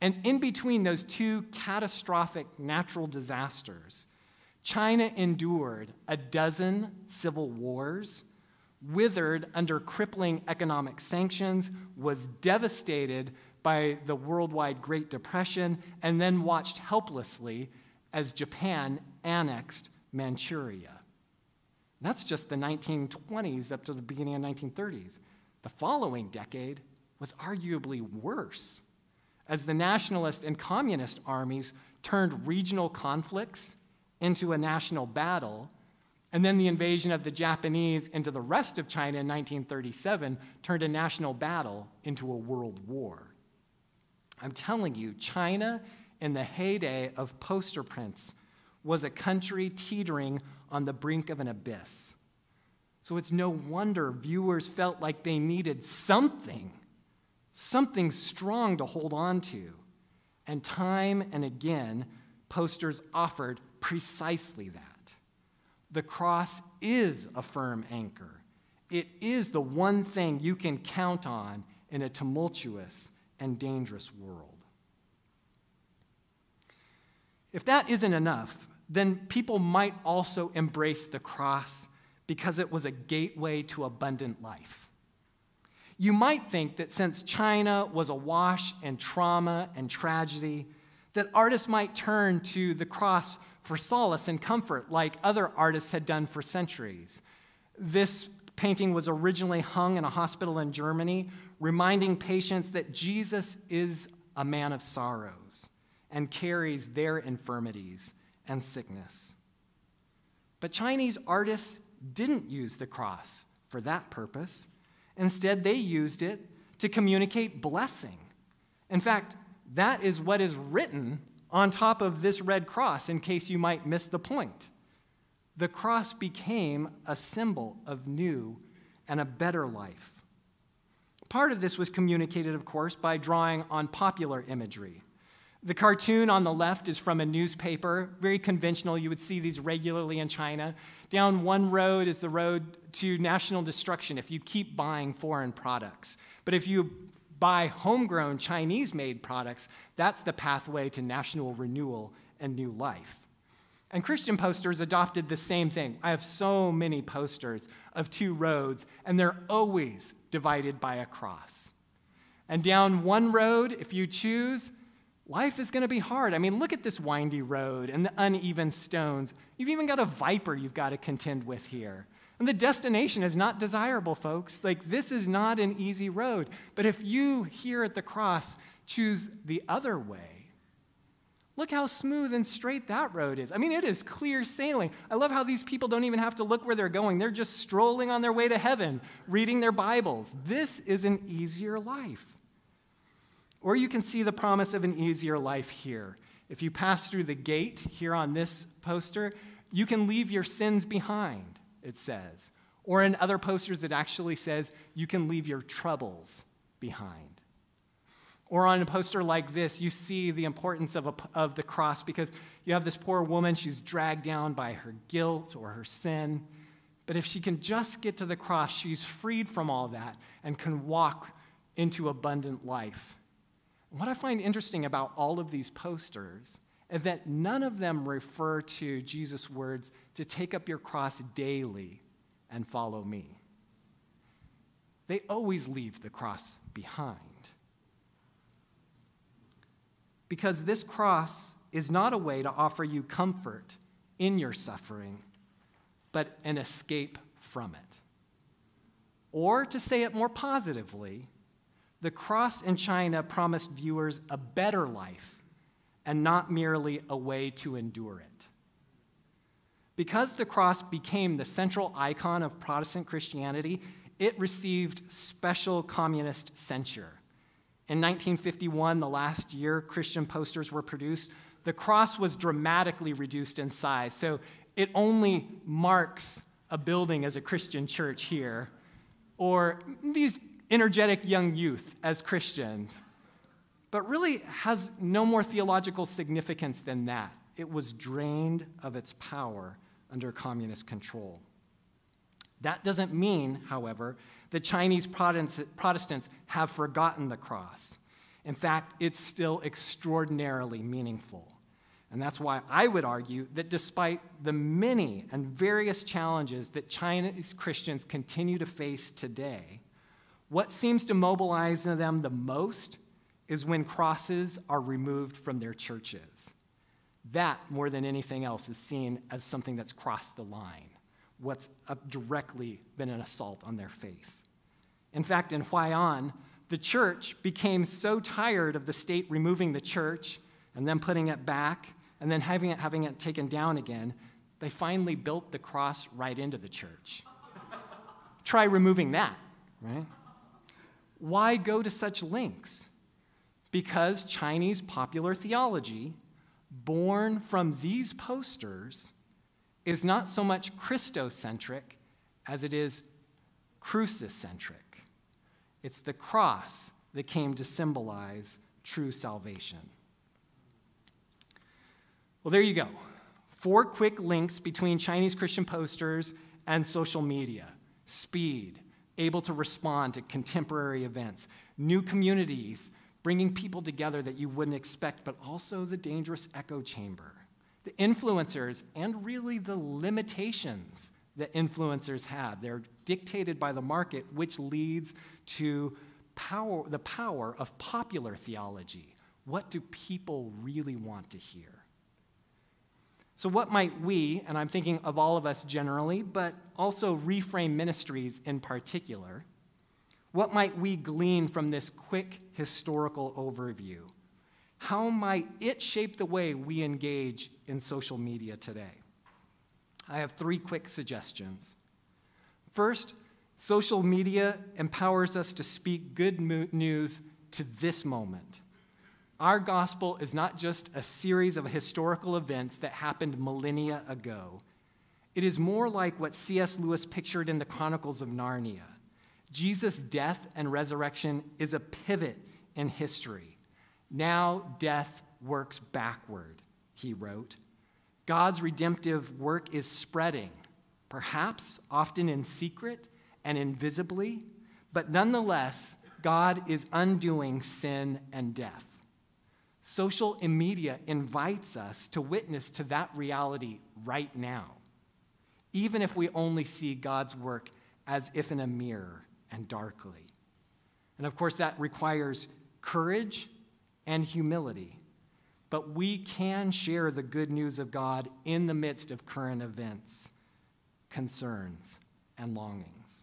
And in between those two catastrophic natural disasters, China endured a dozen civil wars, withered under crippling economic sanctions, was devastated by the worldwide Great Depression, and then watched helplessly as Japan annexed Manchuria. That's just the 1920s up to the beginning of the 1930s. The following decade was arguably worse, as the nationalist and communist armies turned regional conflicts into a national battle, and then the invasion of the Japanese into the rest of China in 1937 turned a national battle into a world war. I'm telling you, China, in the heyday of poster prints, was a country teetering on the brink of an abyss. So it's no wonder viewers felt like they needed something strong to hold on to. And time and again, posters offered precisely that. The cross is a firm anchor. It is the one thing you can count on in a tumultuous and dangerous world. If that isn't enough, then people might also embrace the cross because it was a gateway to abundant life. You might think that since China was awash in trauma and tragedy, that artists might turn to the cross for solace and comfort like other artists had done for centuries. This painting was originally hung in a hospital in Germany, reminding patients that Jesus is a man of sorrows and carries their infirmities and sickness. But Chinese artists didn't use the cross for that purpose. Instead, they used it to communicate blessing. In fact, that is what is written on top of this red cross, in case you might miss the point. The cross became a symbol of new and a better life. Part of this was communicated, of course, by drawing on popular imagery. The cartoon on the left is from a newspaper, very conventional. You would see these regularly in China. Down one road is the road to national destruction if you keep buying foreign products. But if you buy homegrown Chinese-made products, that's the pathway to national renewal and new life. And Christian posters adopted the same thing. I have so many posters of two roads, and they're always divided by a cross. And down one road, if you choose, life is going to be hard. I mean, look at this windy road and the uneven stones. You've even got a viper you've got to contend with here. And the destination is not desirable, folks. Like, this is not an easy road. But if you here at the cross choose the other way, look how smooth and straight that road is. I mean, it is clear sailing. I love how these people don't even have to look where they're going. They're just strolling on their way to heaven, reading their Bibles. This is an easier life. Or you can see the promise of an easier life here. If you pass through the gate here on this poster, you can leave your sins behind, it says. Or in other posters, it actually says you can leave your troubles behind. Or on a poster like this, you see the importance of the cross because you have this poor woman, she's dragged down by her guilt or her sin. But if she can just get to the cross, she's freed from all that and can walk into abundant life. What I find interesting about all of these posters is that none of them refer to Jesus' words to take up your cross daily and follow me. They always leave the cross behind. Because this cross is not a way to offer you comfort in your suffering, but an escape from it. Or to say it more positively, the cross in China promised viewers a better life and not merely a way to endure it. Because the cross became the central icon of Protestant Christianity, it received special communist censure. In 1951, the last year Christian posters were produced, the cross was dramatically reduced in size. So it only marks a building as a Christian church here, or these energetic young youth as Christians, but really has no more theological significance than that. It was drained of its power under communist control. That doesn't mean, however, that Chinese Protestants have forgotten the cross. In fact, it's still extraordinarily meaningful. And that's why I would argue that despite the many and various challenges that Chinese Christians continue to face today, what seems to mobilize them the most is when crosses are removed from their churches. That, more than anything else, is seen as something that's crossed the line, what's directly been an assault on their faith. In fact, in Huai'an, the church became so tired of the state removing the church and then putting it back and then having it taken down again, they finally built the cross right into the church. Try removing that, right? Why go to such lengths? Because Chinese popular theology, born from these posters, is not so much Christocentric as it is crucicentric. It's the cross that came to symbolize true salvation. Well, there you go. 4 quick links between Chinese Christian posters and social media. Speed, able to respond to contemporary events. New communities, bringing people together that you wouldn't expect, but also the dangerous echo chamber. The influencers and really the limitations that influencers have. They're dictated by the market, which leads to the power of popular theology. What do people really want to hear? So what might we, and I'm thinking of all of us generally, but also Reframe Ministries in particular, what might we glean from this quick historical overview? How might it shape the way we engage in social media today? I have 3 quick suggestions. First, social media empowers us to speak good news to this moment. Our gospel is not just a series of historical events that happened millennia ago. It is more like what C.S. Lewis pictured in the Chronicles of Narnia. Jesus' death and resurrection is a pivot in history. Now death works backward, he wrote. God's redemptive work is spreading, perhaps often in secret and invisibly, but nonetheless, God is undoing sin and death. Social media invites us to witness to that reality right now, even if we only see God's work as if in a mirror and darkly. And of course, that requires courage and humility. But we can share the good news of God in the midst of current events, concerns, and longings.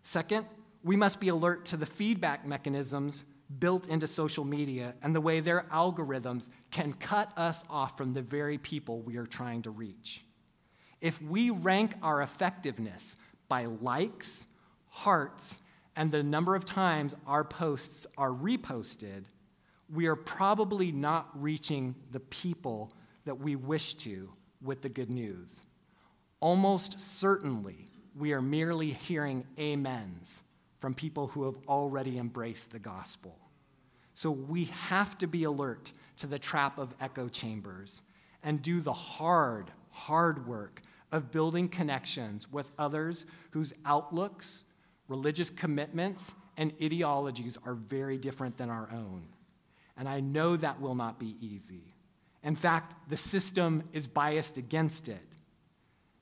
Second, we must be alert to the feedback mechanisms built into social media and the way their algorithms can cut us off from the very people we are trying to reach. If we rank our effectiveness by likes, hearts, and the number of times our posts are reposted, we are probably not reaching the people that we wish to with the good news. Almost certainly, we are merely hearing amens from people who have already embraced the gospel. So we have to be alert to the trap of echo chambers and do the hard work of building connections with others whose outlooks, religious commitments, and ideologies are very different than our own. And I know that will not be easy. In fact, the system is biased against it.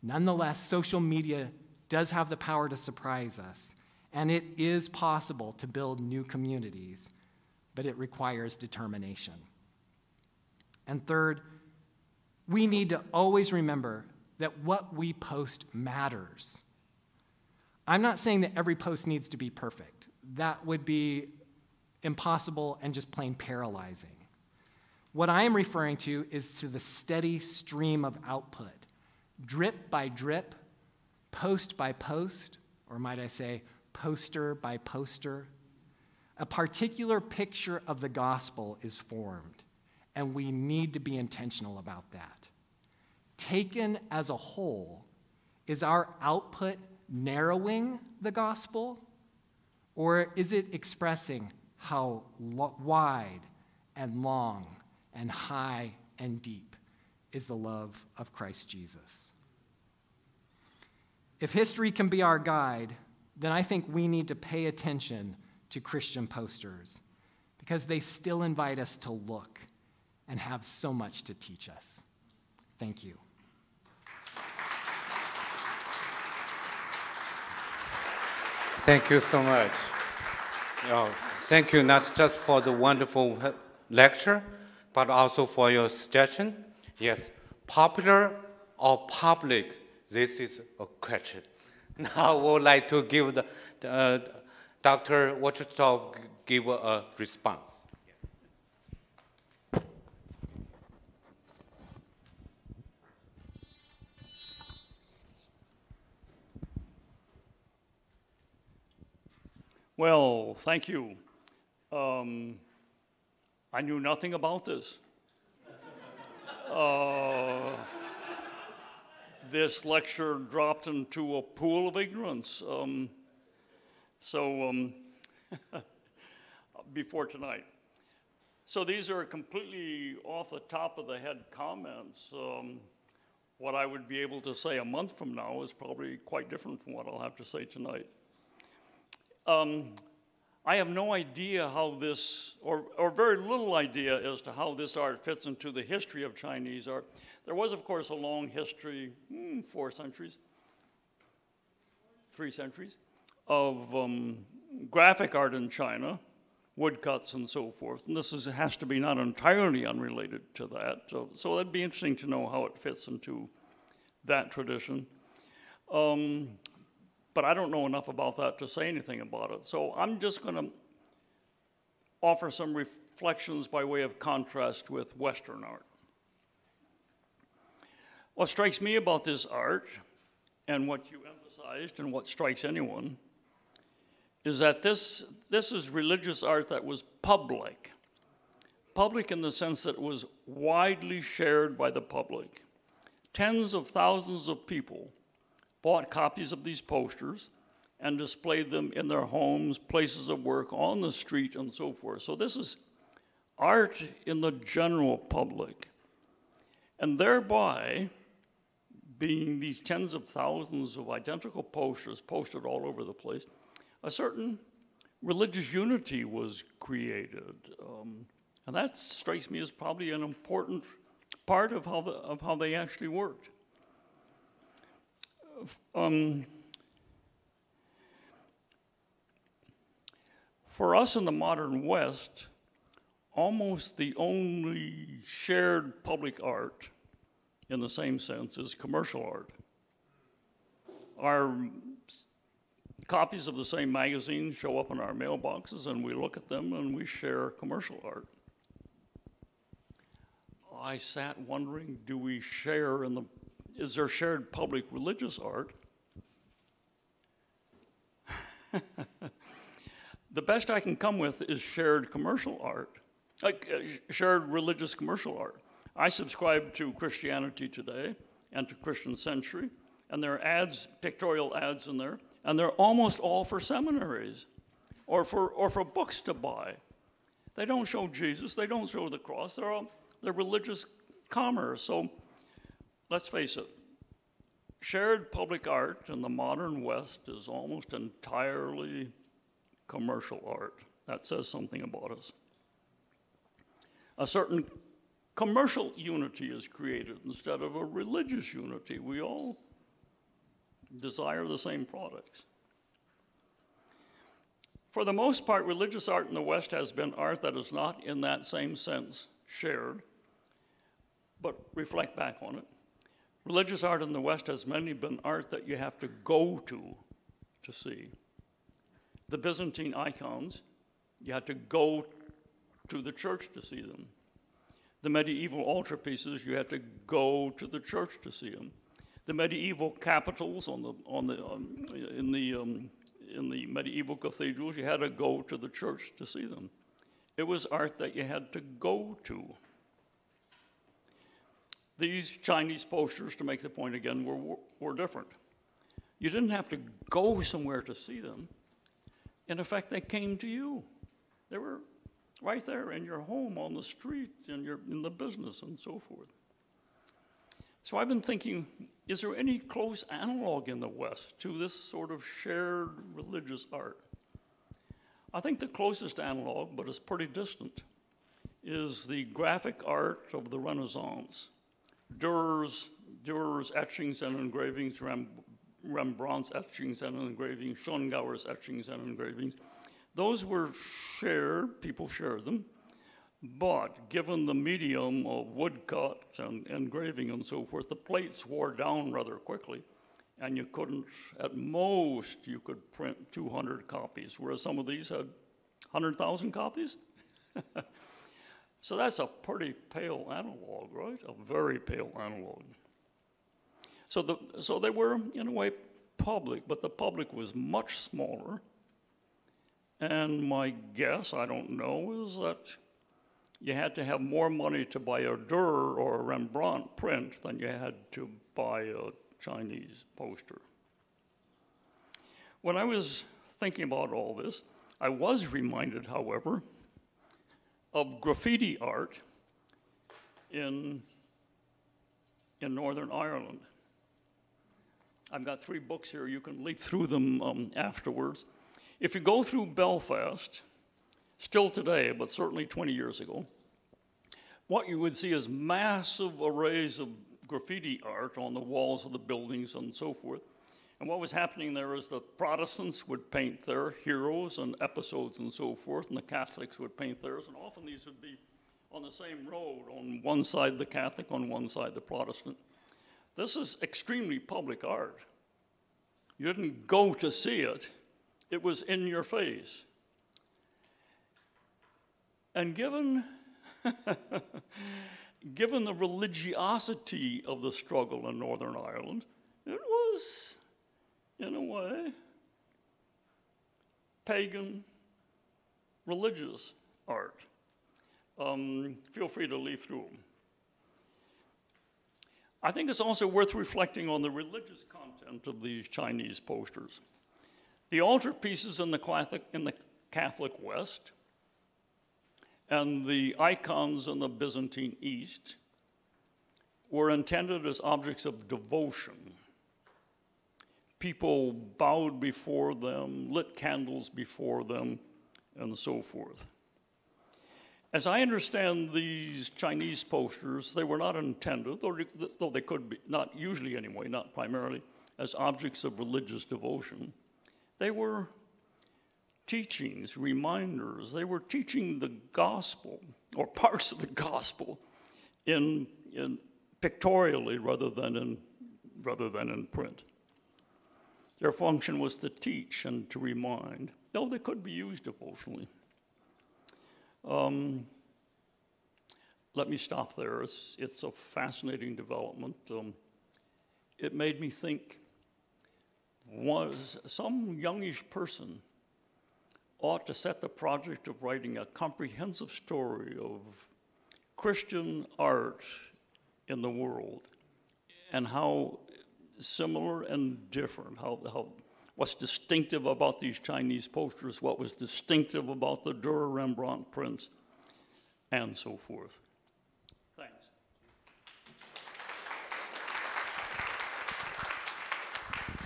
Nonetheless, social media does have the power to surprise us, and it is possible to build new communities, but it requires determination. And third, we need to always remember that what we post matters. I'm not saying that every post needs to be perfect. That would be impossible and just plain paralyzing. What I am referring to is to the steady stream of output, drip by drip, post by post, or might I say, poster by poster. A particular picture of the gospel is formed, and we need to be intentional about that. Taken as a whole, is our output narrowing the gospel, or is it expressing how wide and long and high and deep is the love of Christ Jesus? If history can be our guide, then I think we need to pay attention to Christian posters because they still invite us to look and have so much to teach us. Thank you. Thank you so much. Thank you not just for the wonderful lecture, but also for your suggestion. Yes, popular or public, this is a question. Now I would like to give Dr. Wachitov give a response. Well, thank you. I knew nothing about this. This lecture dropped into a pool of ignorance. Before tonight. So these are completely off the top of the head comments. What I would be able to say a month from now is probably quite different from what I'll have to say tonight. I have no idea how this, or very little idea as to how this art fits into the history of Chinese art. There was, of course, a long history, 4 centuries, 3 centuries, of graphic art in China, woodcuts and so forth. And this has to be not entirely unrelated to that. So that'd be interesting to know how it fits into that tradition. But I don't know enough about that to say anything about it. So I'm just going to offer some reflections by way of contrast with Western art. What strikes me about this art, and what you emphasized, and what strikes anyone, is that this is religious art that was public. Public in the sense that it was widely shared by the public. Tens of thousands of people bought copies of these posters and displayed them in their homes, places of work, on the street, and so forth. So this is art in the general public. And thereby, being these tens of thousands of identical posters posted all over the place, a certain religious unity was created. And that strikes me as probably an important part of how they actually worked. For us in the modern West, almost the only shared public art, in the same sense, is commercial art. Our copies of the same magazine show up in our mailboxes, and we look at them and we share commercial art. I sat wondering, do we share is there shared public religious art? The best I can come with is shared commercial art, shared religious commercial art. I subscribe to Christianity Today and to Christian Century, and there are ads, pictorial ads in there and they're almost all for seminaries or for books to buy. They don't show Jesus, they don't show the cross, they're religious commerce. So let's face it, shared public art in the modern West is almost entirely commercial art. That says something about us. A certain commercial unity is created instead of a religious unity. We all desire the same products. For the most part, religious art in the West has been art that is not in that same sense shared, but reflect back on it. Religious art in the West has mainly been art that you have to go to see. The Byzantine icons, you had to go to the church to see them. The medieval altarpieces, you had to go to the church to see them. The medieval capitals in the medieval cathedrals, you had to go to the church to see them. It was art that you had to go to. These Chinese posters, to make the point again, were different. You didn't have to go somewhere to see them. In effect, they came to you. They were right there in your home, on the street, in the business, and so forth. So I've been thinking, is there any close analog in the West to this sort of shared religious art? I think the closest analog, but it's pretty distant, is the graphic art of the Renaissance. Dürer's etchings and engravings, Rembrandt's etchings and engravings, Schongauer's etchings and engravings. Those were shared, people shared them, but given the medium of woodcut and engraving and so forth, the plates wore down rather quickly, and you couldn't, at most, you could print 200 copies, whereas some of these had 100,000 copies. So that's a pretty pale analog, right? A very pale analog. So they were, in a way, public, but the public was much smaller. And my guess, I don't know, is that you had to have more money to buy a Dürer or a Rembrandt print than you had to buy a Chinese poster. When I was thinking about all this, I was reminded, however, of graffiti art in Northern Ireland. I've got 3 books here. You can leaf through them afterwards. If you go through Belfast, still today, but certainly 20 years ago, what you would see is massive arrays of graffiti art on the walls of the buildings and so forth. And what was happening there is the Protestants would paint their heroes and episodes and so forth, and the Catholics would paint theirs, and often these would be on the same road, on one side the Catholic, on one side the Protestant. This is extremely public art. You didn't go to see it, it was in your face. And given the religiosity of the struggle in Northern Ireland, it was, in a way, pagan religious art. Feel free to leaf through them. I think it's also worth reflecting on the religious content of these Chinese posters. The altarpieces in the Catholic West and the icons in the Byzantine East were intended as objects of devotion. People bowed before them, lit candles before them, and so forth. As I understand these Chinese posters, they were not intended, though they could be, not usually anyway, not primarily, as objects of religious devotion. They were teachings, reminders. They were teaching the gospel, or parts of the gospel, in pictorially rather than in print. Their function was to teach and to remind, though they could be used devotionally. Let me stop there. It's a fascinating development. It made me think, was some youngish person ought to set the project of writing a comprehensive story of Christian art in the world and how similar and different, what's distinctive about these Chinese posters, what was distinctive about the Dürer Rembrandt prints, and so forth. Thanks.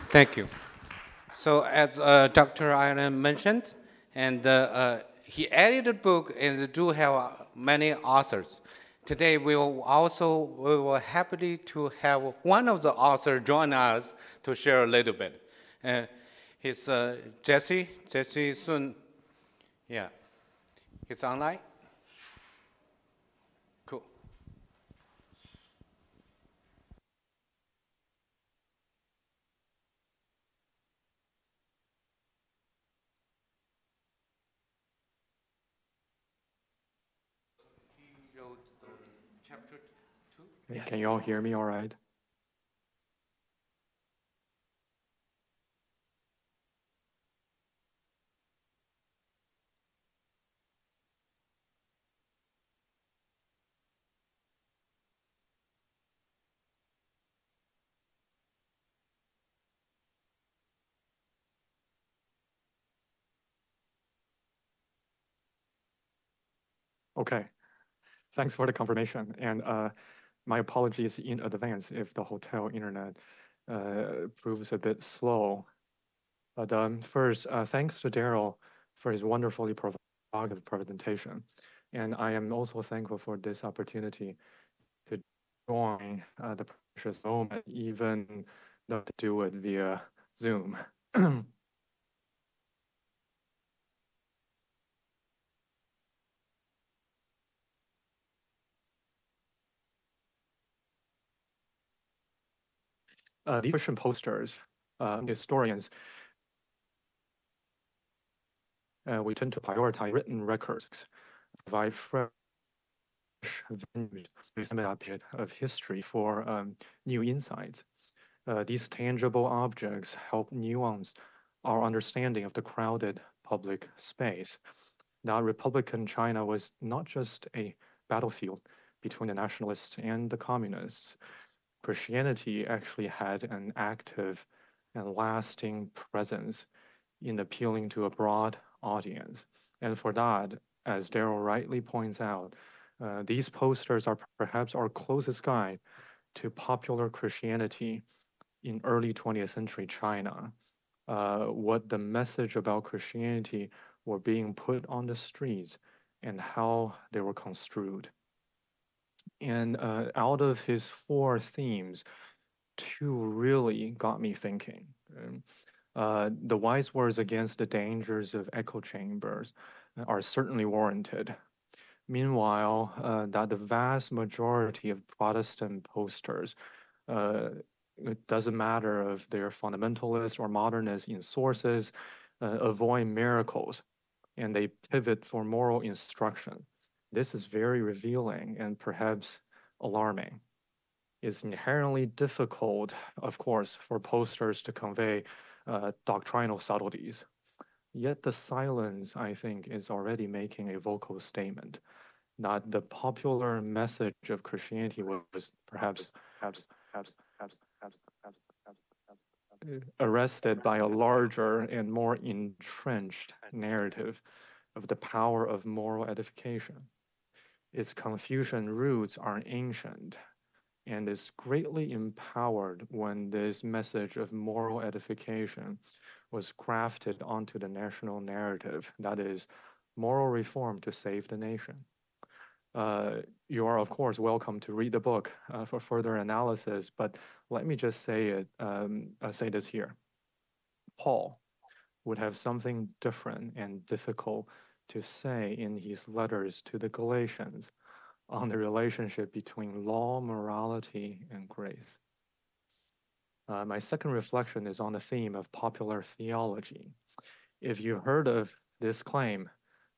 Thank you. So as Dr. Ireland mentioned, and he edited a book and do have many authors. Today we will happily to have one of the authors join us to share a little bit. He's Jesse Sun. Yeah, he's online. Cool. Chapter 2? Yes. Can you all hear me all right? Okay, thanks for the confirmation. And my apologies in advance if the hotel internet proves a bit slow. But first, thanks to Daryl for his wonderfully provocative presentation. And I am also thankful for this opportunity to join the precious moment, even though to do it via Zoom. These Christian posters, historians, we tend to prioritize written records, provide fresh venues of history for new insights. These tangible objects help nuance our understanding of the crowded public space. Now, Republican China was not just a battlefield between the nationalists and the communists. Christianity actually had an active and lasting presence in appealing to a broad audience. And for that, as Daryl rightly points out, these posters are perhaps our closest guide to popular Christianity in early 20th century China. What the message about Christianity were being put on the streets and how they were construed. And out of his 4 themes, 2 really got me thinking. The wise words against the dangers of echo chambers are certainly warranted. Meanwhile, that the vast majority of Protestant posters, it doesn't matter if they're fundamentalist or modernist in sources, avoid miracles, and they pivot for moral instruction. This is very revealing and perhaps alarming. It's inherently difficult, of course, for posters to convey doctrinal subtleties. Yet the silence, I think, is already making a vocal statement that the popular message of Christianity was perhaps arrested by a larger and more entrenched narrative of the power of moral edification. Its Confucian roots are ancient and is greatly empowered when this message of moral edification was crafted onto the national narrative, that is, moral reform to save the nation. You are, of course, welcome to read the book for further analysis, but let me just say this here. Paul would have something different and difficult to say in his letters to the Galatians on the relationship between law, morality, and grace. My second reflection is on the theme of popular theology. If you heard of this claim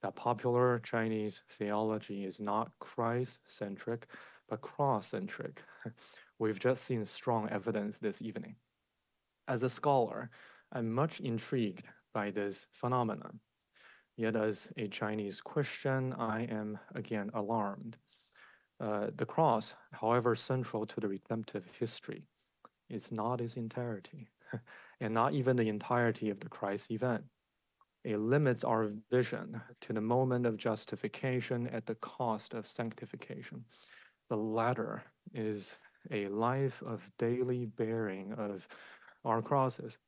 that popular Chinese theology is not Christ-centric, but cross-centric, we've just seen strong evidence this evening. As a scholar, I'm much intrigued by this phenomenon. Yet as a Chinese Christian, I am again alarmed. The cross, however central to the redemptive history, is not its entirety. and not even the entirety of the Christ event. It limits our vision to the moment of justification at the cost of sanctification. The latter is a life of daily bearing of our crosses,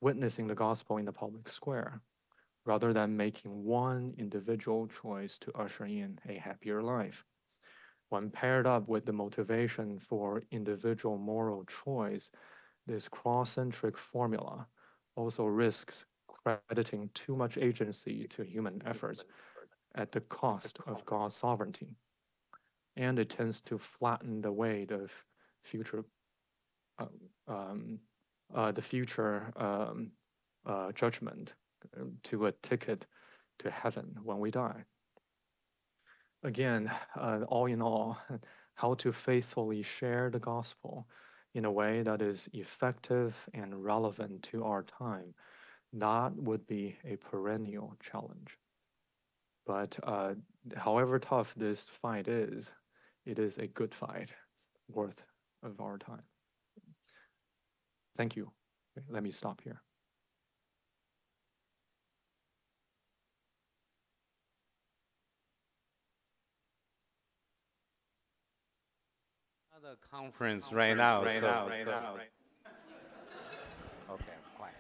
witnessing the gospel in the public square, rather than making one individual choice to usher in a happier life. When paired up with the motivation for individual moral choice, this cross-centric formula also risks crediting too much agency to human efforts at the cost of God's sovereignty. And it tends to flatten the weight of future, the future judgment to a ticket to heaven when we die. Again, all in all, how to faithfully share the gospel in a way that is effective and relevant to our time, that would be a perennial challenge. But however tough this fight is, it is a good fight, worth of our time. Thank you. Let me stop here. The conference right now. Okay, fine.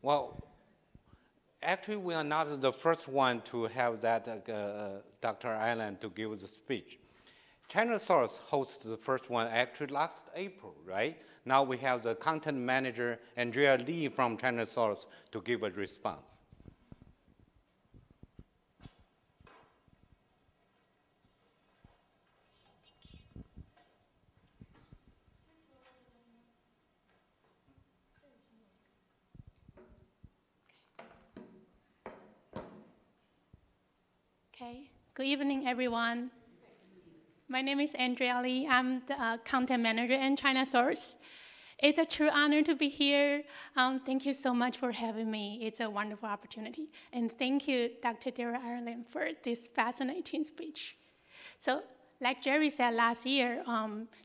Well, actually, we are not the first one to have that Dr. Ireland to give the speech. China Source hosted the first one actually last April, right? Now we have the content manager, Andrea Lee from China Source, to give a response. Okay, good evening, everyone. My name is Andrea Lee. I'm the content manager in China Source. It's a true honor to be here. Thank you so much for having me. It's a wonderful opportunity. And thank you, Dr. Daryl Ireland, for this fascinating speech. So, like Jerry said last year,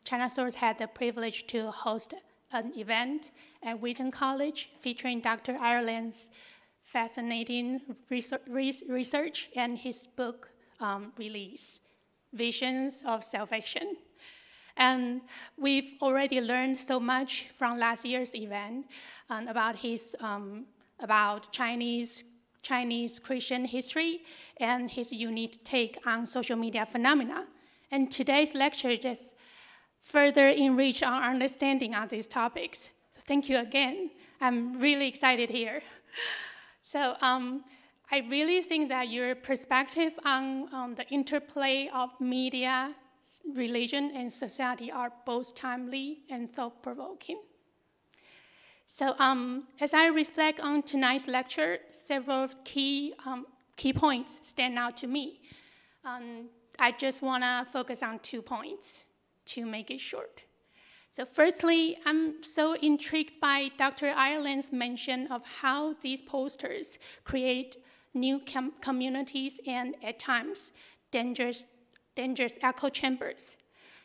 China Source had the privilege to host an event at Wheaton College featuring Dr. Ireland's fascinating research and his book release, Visions of Salvation. And we've already learned so much from last year's event about his about Chinese Christian history and his unique take on social media phenomena. And today's lecture just further enrich our understanding on these topics. So thank you again. I'm really excited here. So I really think that your perspective on the interplay of media, religion, and society are both timely and thought-provoking. So as I reflect on tonight's lecture, several key points stand out to me. I just want to focus on 2 points to make it short. So firstly, I'm so intrigued by Dr. Ireland's mention of how these posters create new communities and, at times, dangerous echo chambers.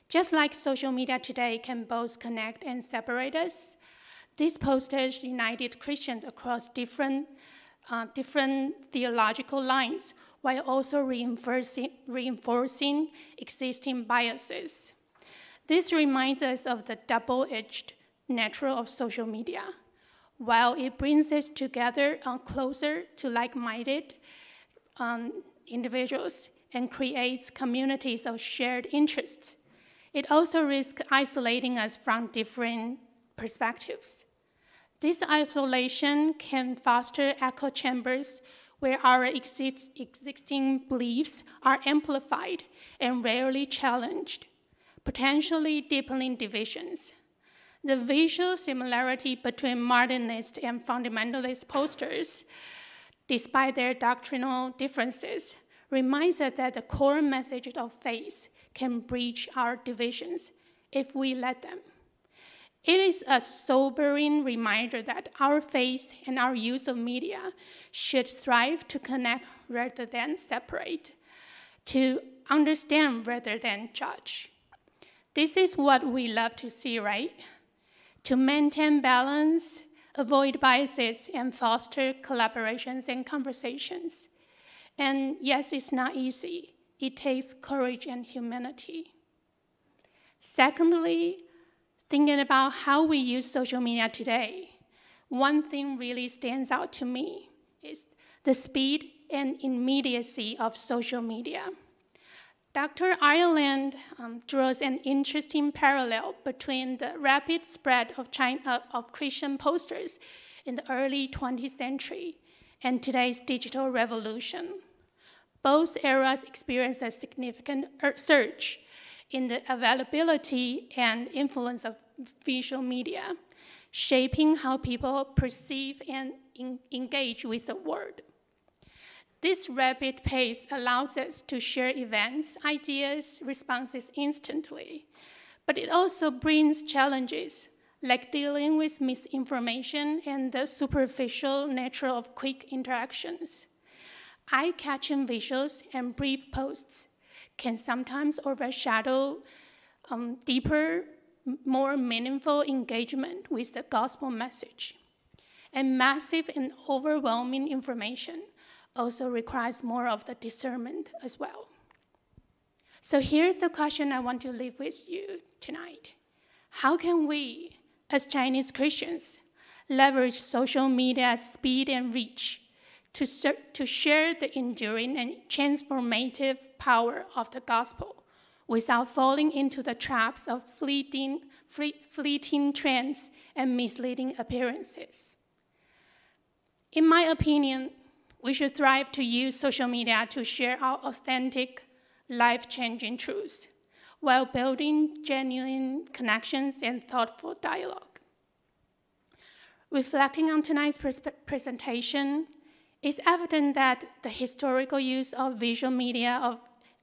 Just like social media today can both connect and separate us, these posters united Christians across different theological lines while also reinforcing existing biases. This reminds us of the double-edged nature of social media. While it brings us together closer to like-minded individuals and creates communities of shared interests, it also risks isolating us from different perspectives. This isolation can foster echo chambers where our existing beliefs are amplified and rarely challenged, potentially deepening divisions. The visual similarity between modernist and fundamentalist posters, despite their doctrinal differences, reminds us that the core message of faith can breach our divisions if we let them. It is a sobering reminder that our faith and our use of media should strive to connect rather than separate, to understand rather than judge. This is what we love to see, right? to maintain balance, avoid biases, and foster collaborations and conversations. And yes, it's not easy. It takes courage and humanity. Secondly, thinking about how we use social media today, one thing really stands out to me is the speed and immediacy of social media. Dr. Ireland draws an interesting parallel between the rapid spread of Christian posters in the early 20th century and today's digital revolution. Both eras experienced a significant surge in the availability and influence of visual media, shaping how people perceive and engage with the world. This rapid pace allows us to share events, ideas, responses instantly, but it also brings challenges like dealing with misinformation and the superficial nature of quick interactions. Eye-catching visuals and brief posts can sometimes overshadow deeper, more meaningful engagement with the gospel message. And massive and overwhelming information also requires more of the discernment as well. So here's the question I want to leave with you tonight. How can we, as Chinese Christians, leverage social media's speed and reach to share the enduring and transformative power of the gospel without falling into the traps of fleeting trends and misleading appearances? In my opinion, we should strive to use social media to share our authentic, life-changing truths while building genuine connections and thoughtful dialogue. Reflecting on tonight's presentation, it's evident that the historical use of visual media, of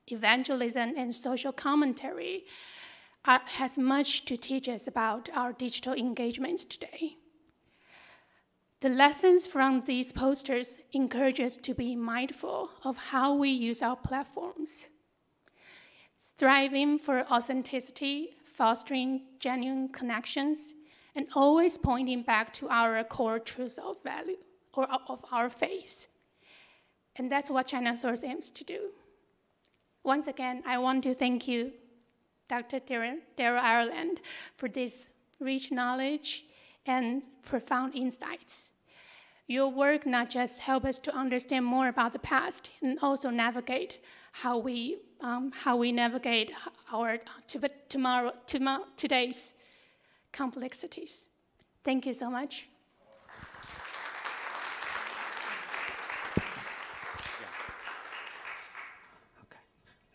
evangelism and social commentary has much to teach us about our digital engagements today. The lessons from these posters encourage us to be mindful of how we use our platforms, striving for authenticity, fostering genuine connections, and always pointing back to our core truths of value or of our faith. And that's what China Source aims to do. Once again, I want to thank you, Dr. Daryl Ireland, for this rich knowledge and profound insights. Your work not just helps us to understand more about the past, and also navigate how we navigate our today's complexities. Thank you so much. Okay.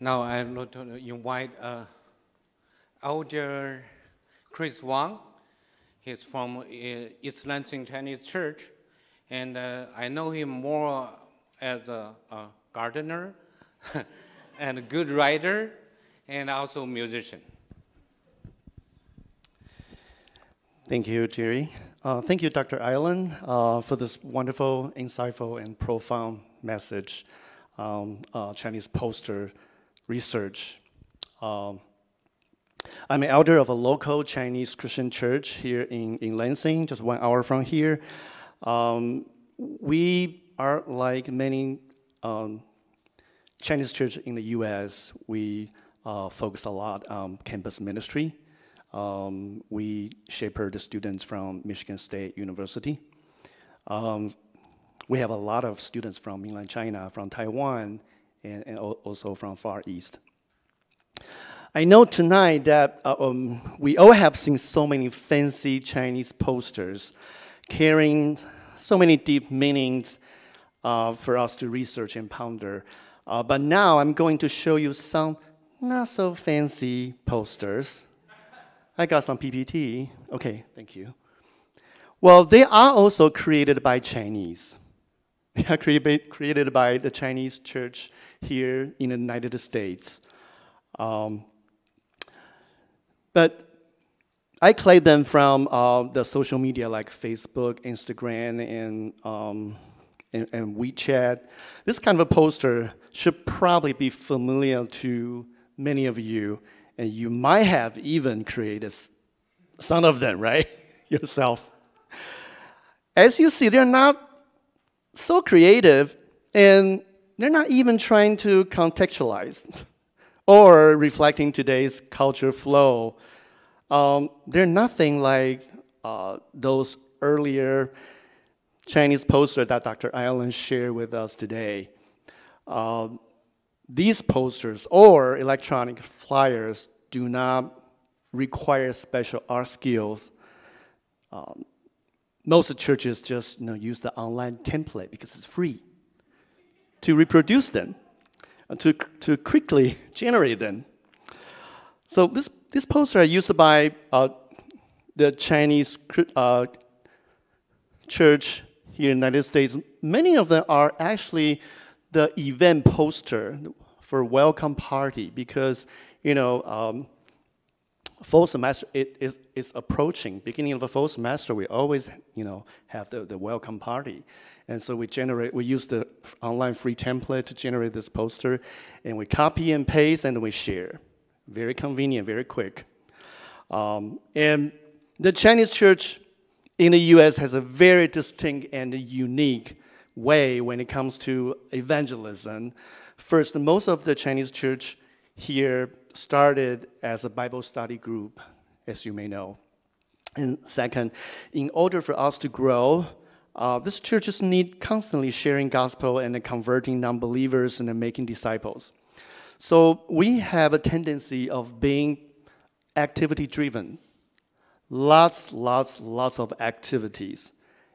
Now I want to invite Elder Chris Wang. He's from East Lansing Chinese Church. And I know him more as a gardener and a good writer and also musician. Thank you, Jerry. Thank you, Dr. Ireland, for this wonderful, insightful, and profound message, Chinese poster research. I'm an elder of a local Chinese Christian church here in Lansing, just 1 hour from here. We are like many Chinese churches in the U.S. We focus a lot on campus ministry. We shepherd the students from Michigan State University. We have a lot of students from mainland China, from Taiwan, and also from Far East. I know tonight that we all have seen so many fancy Chinese posters carrying so many deep meanings for us to research and ponder. But now I'm going to show you some not so fancy posters. I got some PPT. Okay, thank you. Well, they are also created by Chinese. They are created by the Chinese church here in the United States. But I collect them from the social media like Facebook, Instagram, and WeChat. This kind of a poster should probably be familiar to many of you, and you might have even created some of them, right? yourself. As you see, they're not so creative, and they're not even trying to contextualize or reflecting today's culture flow. They're nothing like those earlier Chinese posters that Dr. Ireland shared with us today. These posters or electronic flyers do not require special art skills. Most churches just use the online template because it's free to reproduce them, to quickly generate them. So this poster are used by the Chinese church here in the United States. Many of them are actually the event poster for welcome party because, fall semester is approaching. Beginning of the fall semester, we always, have the welcome party. And so we use the online free template to generate this poster, and we copy and paste and we share. Very convenient, very quick. And the Chinese church in the US has a very distinct and unique way when it comes to evangelism. First, most of the Chinese church here started as a Bible study group, as you may know. And second, in order for us to grow, these churches need constantly sharing gospel and converting non-believers and making disciples. So we have a tendency of being activity-driven. Lots of activities.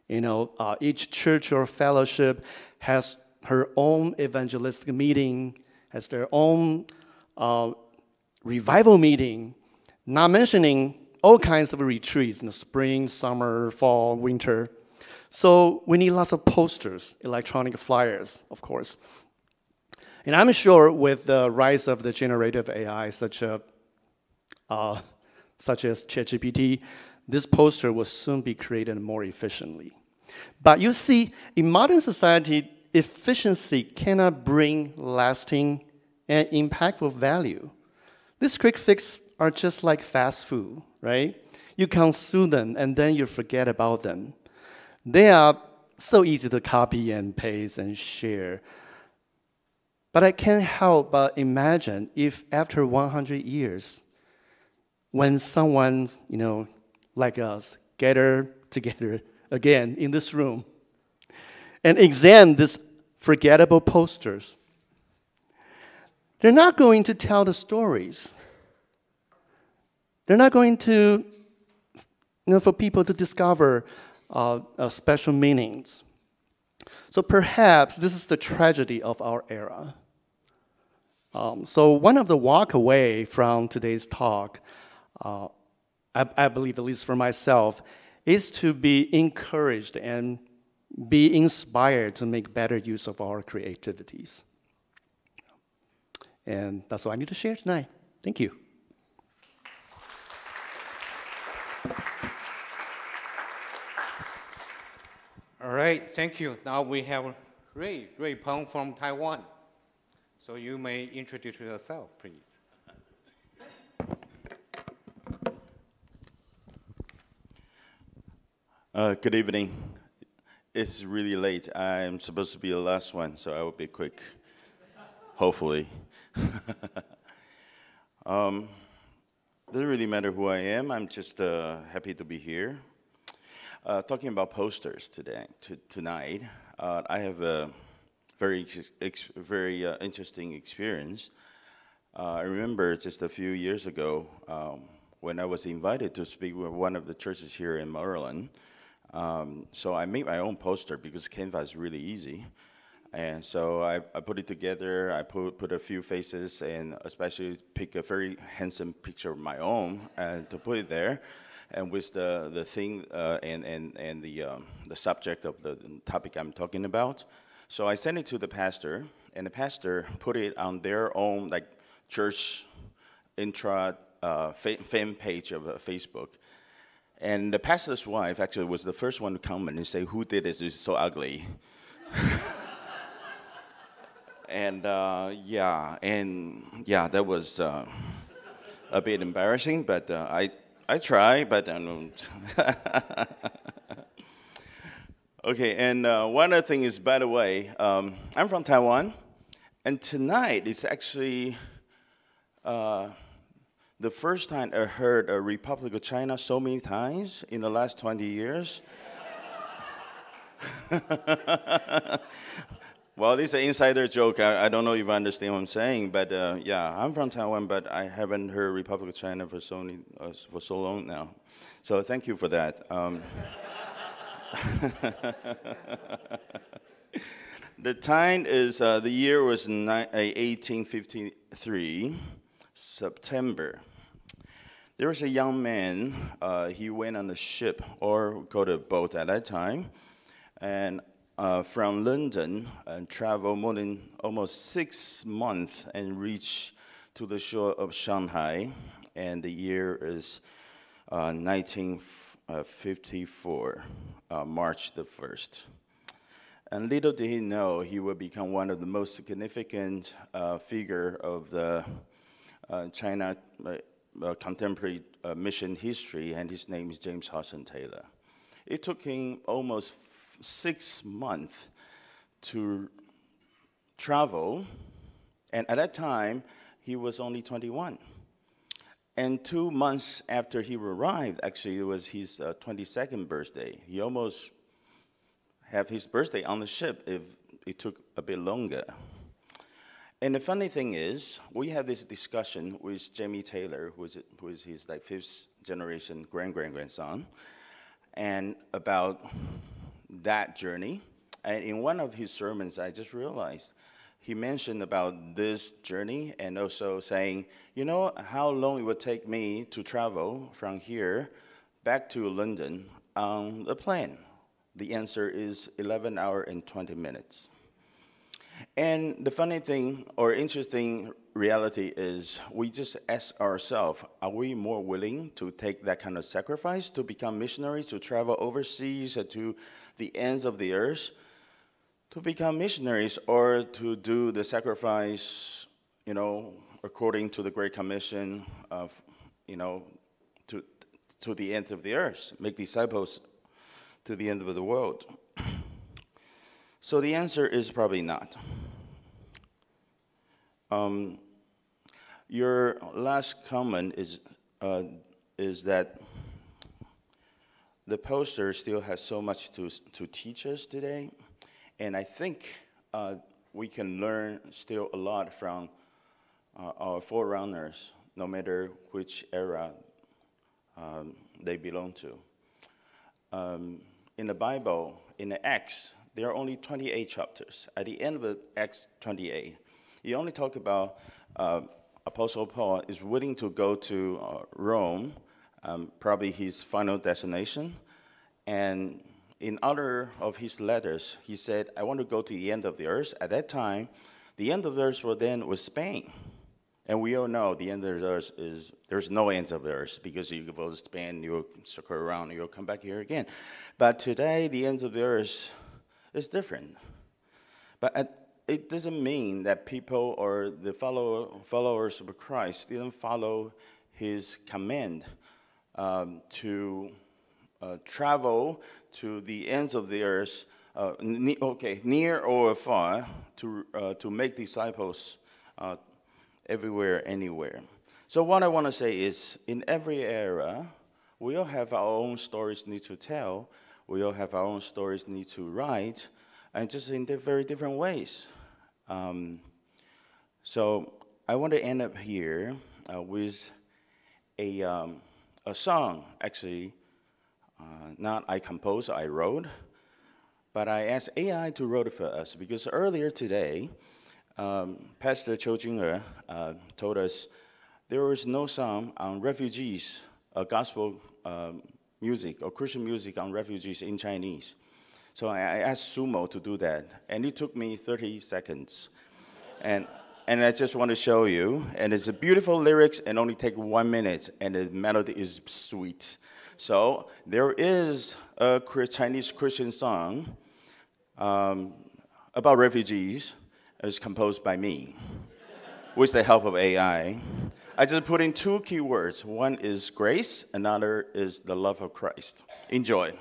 Each church or fellowship has her own evangelistic meeting, has their own revival meeting, not mentioning all kinds of retreats in the spring, summer, fall, winter. So we need lots of posters, electronic flyers, of course. And I'm sure with the rise of the generative AI, such as ChatGPT, this poster will soon be created more efficiently. But you see, in modern society, efficiency cannot bring lasting and impactful value. These quick fixes are just like fast food, right? You consume them and then you forget about them. They are so easy to copy and paste and share. But I can't help but imagine if after 100 years, when someone, like us, gather together again in this room and examine these forgettable posters, they're not going to tell the stories. They're not going to, for people to discover special meanings. So perhaps this is the tragedy of our era. So one of the walk away from today's talk, I believe, at least for myself, is to be encouraged and be inspired to make better use of our creativities. And that's all I need to share tonight. Thank you. All right, thank you. Now we have Ray Peng from Taiwan. So you may introduce yourself, please. Good evening. It's really late. I'm supposed to be the last one, so I will be quick, hopefully. Doesn't really matter who I am. I'm just happy to be here. Talking about posters tonight, I have a very interesting experience. I remember just a few years ago when I was invited to speak with one of the churches here in Maryland. So I made my own poster because Canva is really easy. And so I put it together, I put a few faces, and especially pick a very handsome picture of my own and to put it there. And with the thing and the subject of the topic I'm talking about. So I sent it to the pastor, and the pastor put it on their own church fan page of Facebook. And the pastor's wife actually was the first one to comment and say, "Who did this? It's so ugly." And that was a bit embarrassing, but I try, but I don't. Okay, and one other thing is, by the way, I'm from Taiwan, and tonight is actually the first time I heard a Republic of China so many times in the last 20 years. Well, this is an insider joke. I don't know if you understand what I'm saying, but yeah, I'm from Taiwan, but I haven't heard Republic of China for so long now. So thank you for that. The time is, the year was 1853, September. There was a young man, he went on a ship, or called a boat at that time, and from London and traveled more than almost 6 months and reached to the shore of Shanghai, and the year is 1954, March the 1st. And little did he know he would become one of the most significant figure of the China contemporary mission history, and his name is James Hudson Taylor. It took him almost 6 months to travel, and at that time, he was only 21. And 2 months after he arrived, actually, it was his 22nd birthday. He almost had his birthday on the ship if it took a bit longer. And the funny thing is, we had this discussion with Jamie Taylor, who is his like 5th generation grandson, and about that journey. And in one of his sermons, I just realized he mentioned about this journey and also saying, you know how long it would take me to travel from here back to London on a plane? The answer is 11 hours and 20 minutes. And the funny thing or interesting reality is we just ask ourselves, are we more willing to take that kind of sacrifice to become missionaries, to travel overseas to the ends of the earth, to become missionaries, or to do the sacrifice, you know, according to the Great Commission of, you know, to the end of the earth, make disciples to the end of the world? So the answer is probably not. Your last comment is that the poster still has so much to teach us today, and I think we can learn still a lot from our forerunners, no matter which era they belong to. In the Bible, in the Acts, there are only 28 chapters. At the end of Acts 28, you only talk about Apostle Paul is willing to go to Rome, probably his final destination. And in other of his letters, he said, I want to go to the end of the earth. At that time, the end of the earth was Spain. And we all know the end of the earth is, there's no end of the earth, because you go to Spain, you'll circle around, you'll come back here again. But today, the end of the earth is different. But it doesn't mean that people or the followers of Christ didn't follow his command to travel to the ends of the earth, near or far, to make disciples everywhere, anywhere. So what I want to say is, in every era, we all have our own stories need to tell. We all have our own stories need to write, and just in very different ways. So I want to end up here with a song, actually, not I composed, I wrote, but I asked AI to write it for us, because earlier today, Pastor Cho Jing-er told us there was no song on refugees, gospel music or Christian music on refugees in Chinese. So I asked Sumo to do that, and it took me 30 seconds. And I just want to show you, and it's a beautiful lyrics and only take 1 minute, and the melody is sweet. So there is a Chinese Christian song about refugees. It's composed by me with the help of AI. I just put in two keywords. One is grace, another is the love of Christ. Enjoy.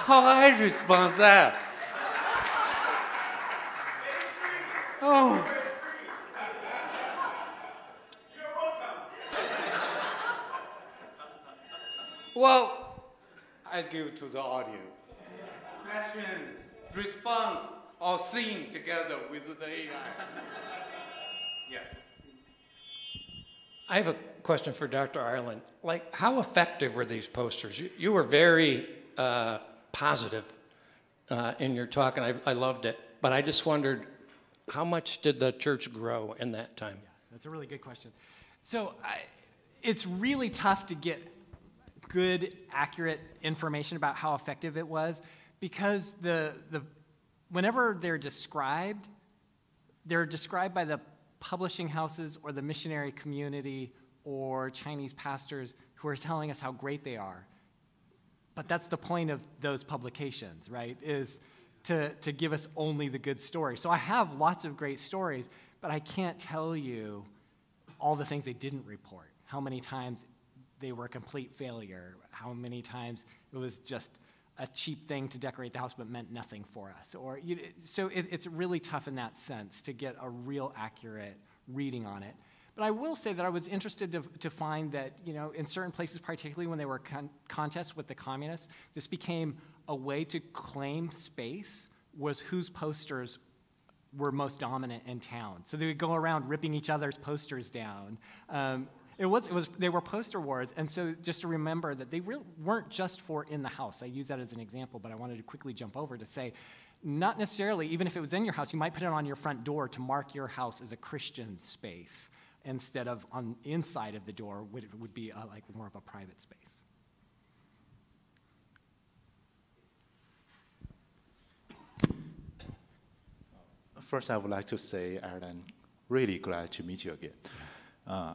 How I respond that? Oh. Well, I give to the audience. Questions, response, or sing together with the AI. Yes. I have a question for Dr. Ireland. Like, how effective were these posters? You were very positive in your talk, and I loved it. But I just wondered, how much did the church grow in that time? Yeah, that's a really good question. So it's really tough to get good, accurate information about how effective it was, because whenever they're described by the publishing houses or the missionary community or Chinese pastors who are telling us how great they are. But that's the point of those publications, right, is to give us only the good stories. So I have lots of great stories, but I can't tell you all the things they didn't report, how many times they were a complete failure, how many times it was just a cheap thing to decorate the house but meant nothing for us. So it's really tough in that sense to get a real accurate reading on it. But I will say that I was interested to find that, in certain places, particularly when they were contests with the communists, this became a way to claim space, was whose posters were most dominant in town. So they would go around ripping each other's posters down. They were poster wars, and so just to remember that they really weren't just for in the house. I use that as an example, but I wanted to quickly jump over to say, not necessarily, even if it was in your house, you might put it on your front door to mark your house as a Christian space, instead of on the inside of the door would be like more of a private space. First, I would like to say, Ireland, really glad to meet you again.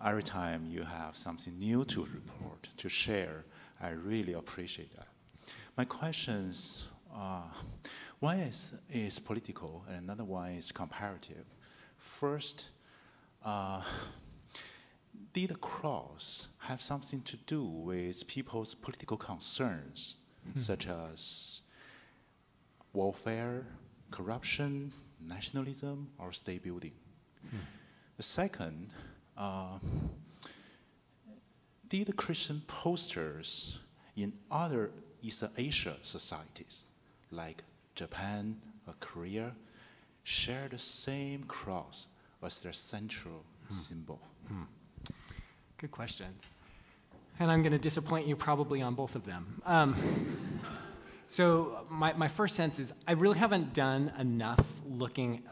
Every time you have something new to report, to share, I really appreciate that. My questions, one is political, and another one is comparative. First, did the cross have something to do with people's political concerns, such as warfare, corruption, nationalism, or state building? The second, did the Christian posters in other East Asia societies, like Japan or Korea, share the same cross as their central symbol? Good questions. And I'm going to disappoint you probably on both of them. So my first sense is I really haven't done enough looking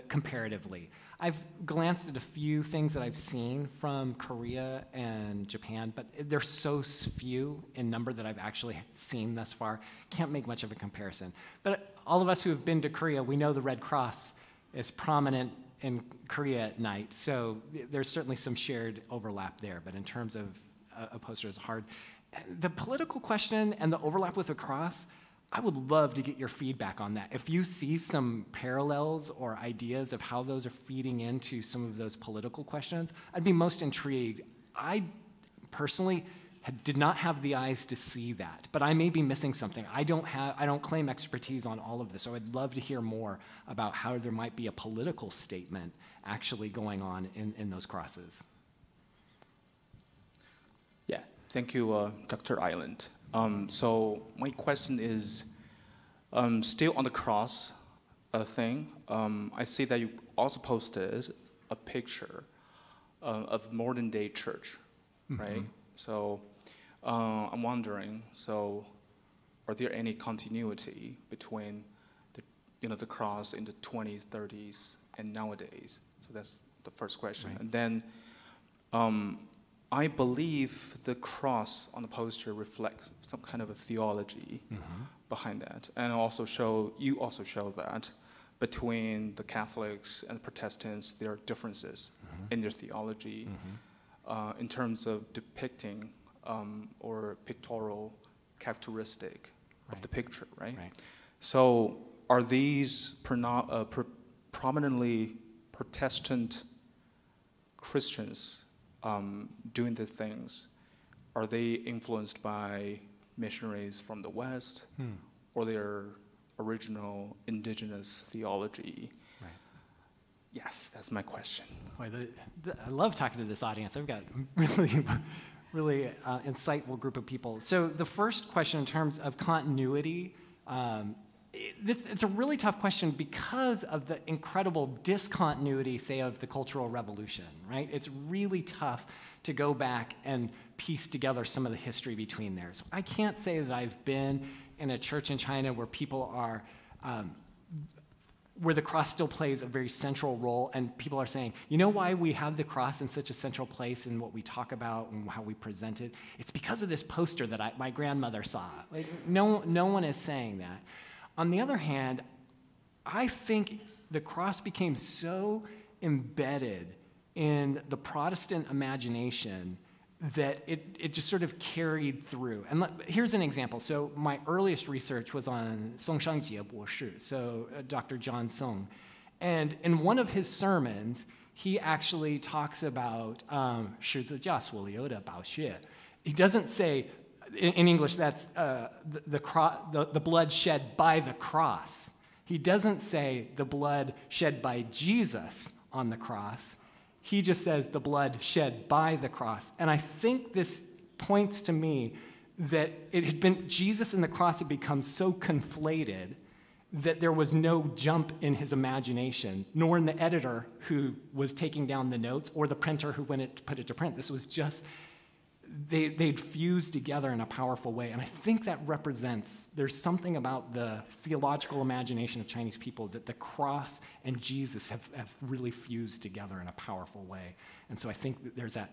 comparatively. I've glanced at a few things that I've seen from Korea and Japan, but they're so few in number that I've actually seen thus far. Can't make much of a comparison. But all of us who have been to Korea, we know the Red Cross is prominent in Korea at night, so there's certainly some shared overlap there, but in terms of a poster, it's hard. The political question and the overlap with the cross, I would love to get your feedback on that. If you see some parallels or ideas of how those are feeding into some of those political questions, I'd be most intrigued. I personally did not have the eyes to see that, but I may be missing something. I don't claim expertise on all of this, so I'd love to hear more about how there might be a political statement actually going on in those crosses. Yeah, thank you, Dr. Ireland. So my question is, still on the cross thing, I see that you also posted a picture of modern day church, right? So I'm wondering, so are there any continuity between the cross in the 20s, 30s, and nowadays? So that's the first question. Right. And then I believe the cross on the poster reflects some kind of a theology behind that. And you also show that between the Catholics and Protestants, there are differences in their theology in terms of depicting or pictorial characteristic of the picture, right? So are these prominently Protestant Christians doing the things? Are they influenced by missionaries from the West or their original indigenous theology? Right. Yes, that's my question. Boy, I love talking to this audience. I've got really insightful group of people. So the first question in terms of continuity, it's a really tough question because of the incredible discontinuity, say, of the Cultural Revolution, right? It's really tough to go back and piece together some of the history between there. So I can't say that I've been in a church in China where people are, where the cross still plays a very central role, and people are saying, you know why we have the cross in such a central place in what we talk about and how we present it? It's because of this poster that my grandmother saw. Like, no one is saying that. On the other hand, I think the cross became so embedded in the Protestant imagination that it just sort of carried through. And here's an example. So my earliest research was on Song Shangjie 博士, so Dr. John Song. And in one of his sermons, he actually talks about 十字架所流的宝血. He doesn't say, in English, that's the blood shed by the cross. He doesn't say the blood shed by Jesus on the cross. He just says the blood shed by the cross. And I think this points to me that it had been, Jesus and the cross had become so conflated that there was no jump in his imagination, nor in the editor who was taking down the notes or the printer who put it to print. This was just, they'd fused together in a powerful way. And I think that represents, there's something about the theological imagination of Chinese people that the cross and Jesus have really fused together in a powerful way. And so I think that there's that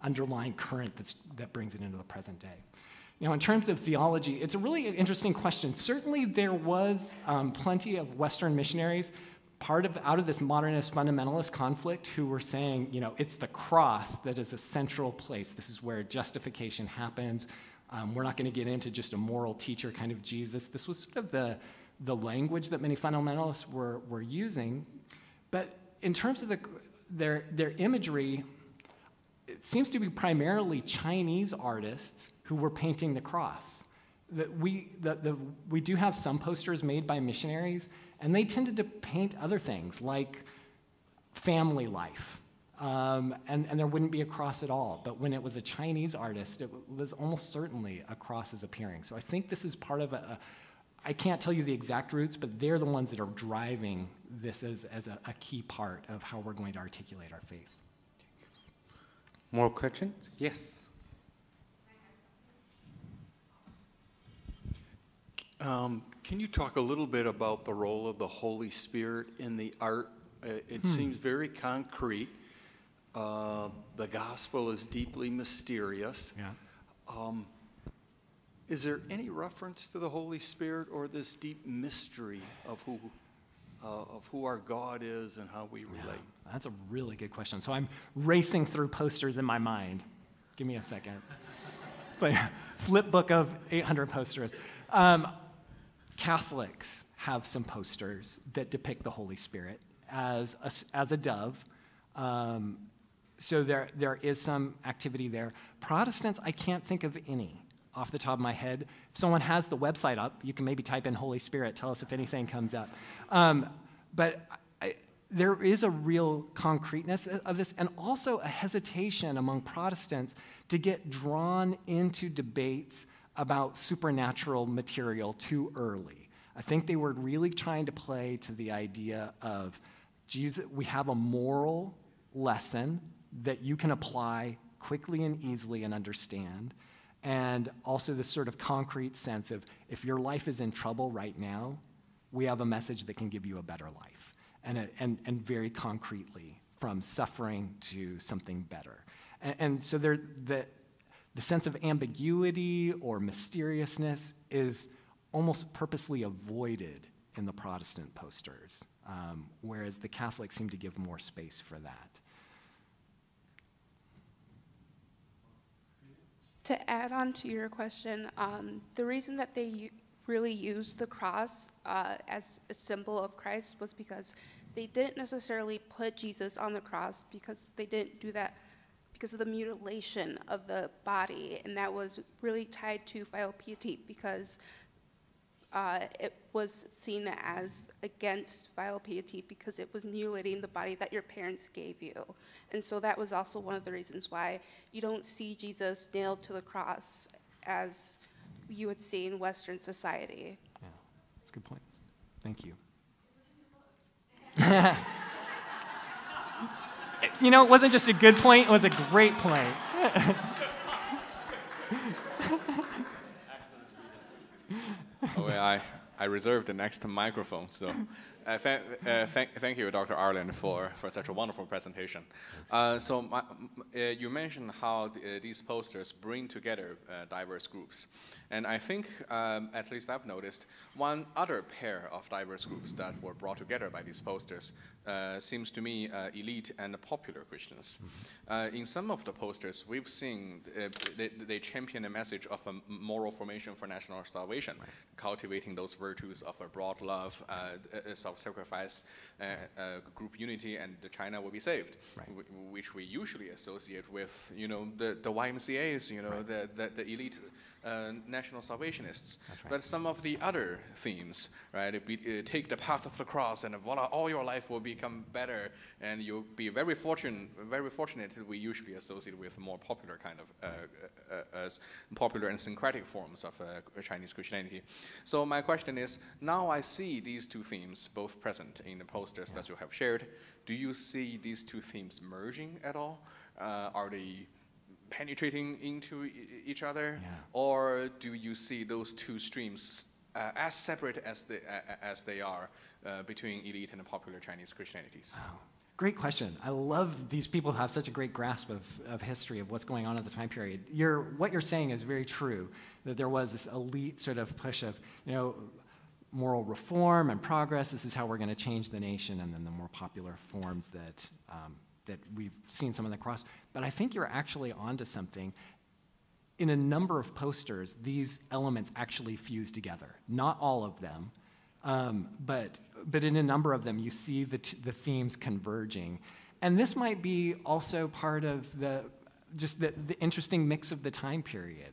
underlying current that brings it into the present day. You know, in terms of theology, it's a really interesting question. Certainly there was plenty of Western missionaries out of this modernist fundamentalist conflict who were saying, you know, it's the cross that is a central place. This is where justification happens. We're not going to get into just a moral teacher kind of Jesus. This was sort of the language that many fundamentalists were using. But in terms of their imagery, it seems to be primarily Chinese artists who were painting the cross. We do have some posters made by missionaries, and they tended to paint other things like family life, and there wouldn't be a cross at all. But when it was a Chinese artist, it was almost certainly a cross is appearing. So I think this is part of I can't tell you the exact roots, but they're the ones that are driving this as a key part of how we're going to articulate our faith. More questions? Yes. Can you talk a little bit about the role of the Holy Spirit in the art? It seems very concrete. The gospel is deeply mysterious. Yeah. Is there any reference to the Holy Spirit or this deep mystery of who our God is and how we relate? Yeah, that's a really good question. So I'm racing through posters in my mind. Give me a second. It's like a flip book of 800 posters. Catholics have some posters that depict the Holy Spirit as a dove. So there is some activity there. Protestants, I can't think of any off the top of my head. If someone has the website up, you can maybe type in Holy Spirit, tell us if anything comes up. But there is a real concreteness of this, and also a hesitation among Protestants to get drawn into debates about supernatural material too early. I think they were really trying to play to the idea of, Jesus, we have a moral lesson that you can apply quickly and easily and understand, and also this sort of concrete sense of, if your life is in trouble right now, we have a message that can give you a better life, and very concretely, from suffering to something better. And so the sense of ambiguity or mysteriousness is almost purposely avoided in the Protestant posters, whereas the Catholics seem to give more space for that. To add on to your question, the reason that they really used the cross as a symbol of Christ was because they didn't necessarily put Jesus on the cross, because they didn't do that because of the mutilation of the body, and that was really tied to filial piety, because it was seen as against filial piety because it was mutilating the body that your parents gave you. And so that was also one of the reasons why you don't see Jesus nailed to the cross as you would see in Western society. Yeah, that's a good point. Thank you. You know, it wasn't just a good point, it was a great point. Well, I reserved the next microphone, so thank you, Dr. Ireland, for such a wonderful presentation. You mentioned how these posters bring together diverse groups. And I think, at least I've noticed, one other pair of diverse groups that were brought together by these posters seems to me elite and popular Christians. In some of the posters, we've seen they champion a message of a moral formation for national salvation, cultivating those virtues of a broad love, self-sacrifice, group unity, and China will be saved, which we usually associate with, you know, the YMCAs, you know, the elite national salvationists. Right. But some of the other themes, right? Take the path of the cross, and voila, all your life will become better, and you'll be very fortunate. We usually associate with more popular kind of popular and syncretic forms of Chinese Christianity. So my question is: now I see these two themes both present in the posters that you have shared. Do you see these two themes merging at all? Are they penetrating into each other, or do you see those two streams as separate as they are between elite and popular Chinese Christianities? Wow. Great question. I love these people who have such a great grasp of history, of what's going on at the time period. What you're saying is very true, that there was this elite sort of push of, you know, moral reform and progress. This is how we're going to change the nation, and then the more popular forms that we've seen some of the cross. But I think you're actually onto something. In a number of posters, these elements actually fuse together. Not all of them, but in a number of them, you see the themes converging. And this might be also part of the interesting mix of the time period,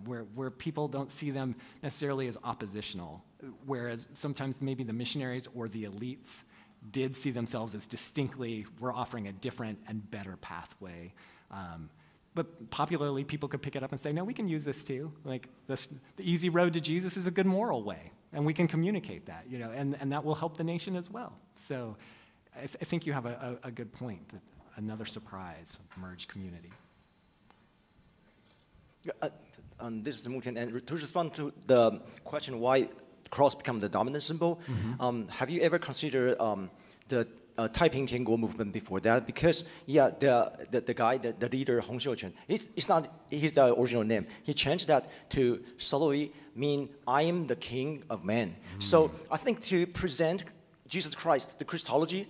where people don't see them necessarily as oppositional, whereas sometimes maybe the missionaries or the elites did see themselves as distinctly, we're offering a different and better pathway. But popularly, people could pick it up and say, no, we can use this too. Like, the easy road to Jesus is a good moral way, and we can communicate that, you know, and that will help the nation as well. So I think you have a good point, that another surprise, merged community. This is Mutian, and to respond to the question why cross become the dominant symbol, have you ever considered the Taiping Tianguo movement before that? Because the guy, the leader Hong Xiuquan, it's not his original name. He changed that to slowly mean I am the king of men. So I think to present Jesus Christ, the Christology,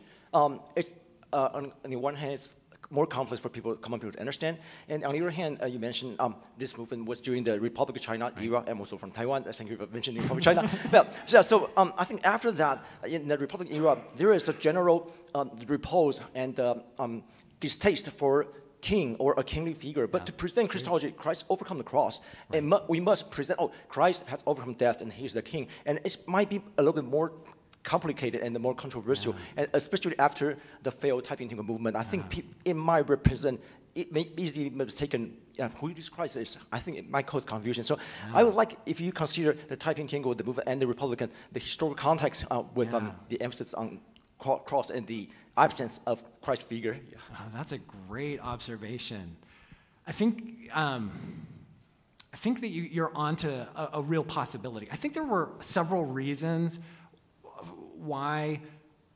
it's on the one hand it's more complex for common people to understand. And on the other hand, you mentioned this movement was during the Republic of China era, and also from Taiwan. Thank you for mentioning the Republic of China. Well, so I think after that, in the Republic era, there is a general repose and distaste for king or a kingly figure. But to present Christology, Christ overcome the cross, and we must present, Christ has overcome death and he's the king. And it might be a little bit more complicated and more controversial, and especially after the failed Taiping Tingle movement. I think it might represent, it may be easily mistaken who this Christ is. I think it might cause confusion. So I would like if you consider the Taiping Tingle, the movement, and the Republican, the historical context with the emphasis on cross and the absence of Christ figure. Yeah. Oh, that's a great observation. I think that you're onto a real possibility. I think there were several reasons why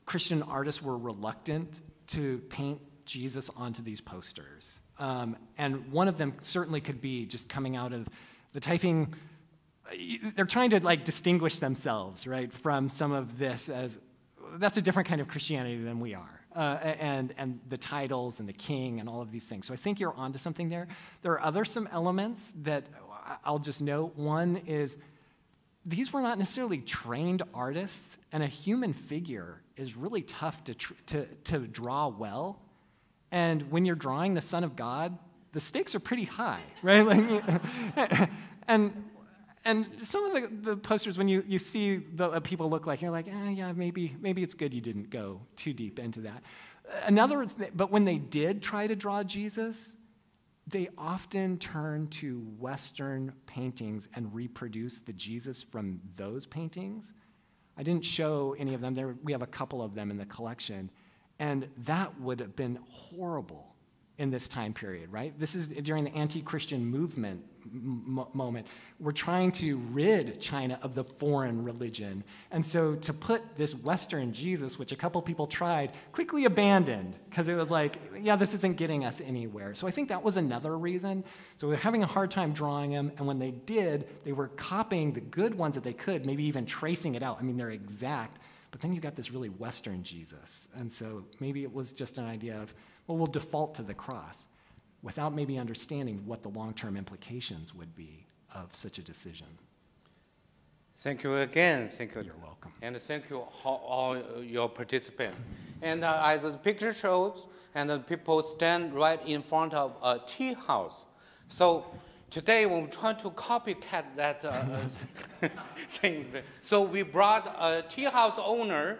Christian artists were reluctant to paint Jesus onto these posters. And one of them certainly could be just coming out of the Taiping. They're trying to like distinguish themselves, right, from some of this as that's a different kind of Christianity than we are. And the titles and the king and all of these things. So I think you're onto something there. There are some elements that I'll just note. One is these were not necessarily trained artists, and a human figure is really tough to draw well. And when you're drawing the Son of God, the stakes are pretty high, right? Like, and some of the posters, when you see the people look like, you're like, yeah, maybe it's good you didn't go too deep into that. But when they did try to draw Jesus, they often turn to Western paintings and reproduce the Jesus from those paintings. I didn't show any of them. We have a couple of them in the collection. And that would have been horrible in this time period, right? This is during the anti-Christian movement moment. We're trying to rid China of the foreign religion. And so to put this Western Jesus, which a couple people tried, quickly abandoned because it was like, yeah, this isn't getting us anywhere. So I think that was another reason. So we're having a hard time drawing them. And when they did, they were copying the good ones that they could, maybe even tracing it out. I mean, they're exact. But then you got this really Western Jesus. And so maybe it was just an idea of, well, we'll default to the cross without maybe understanding what the long-term implications would be of such a decision. Thank you again. Thank you. You're welcome. And thank you all your participants. And as the picture shows, and the people stand right in front of a tea house. So today we're trying to copycat that thing. So we brought a tea house owner,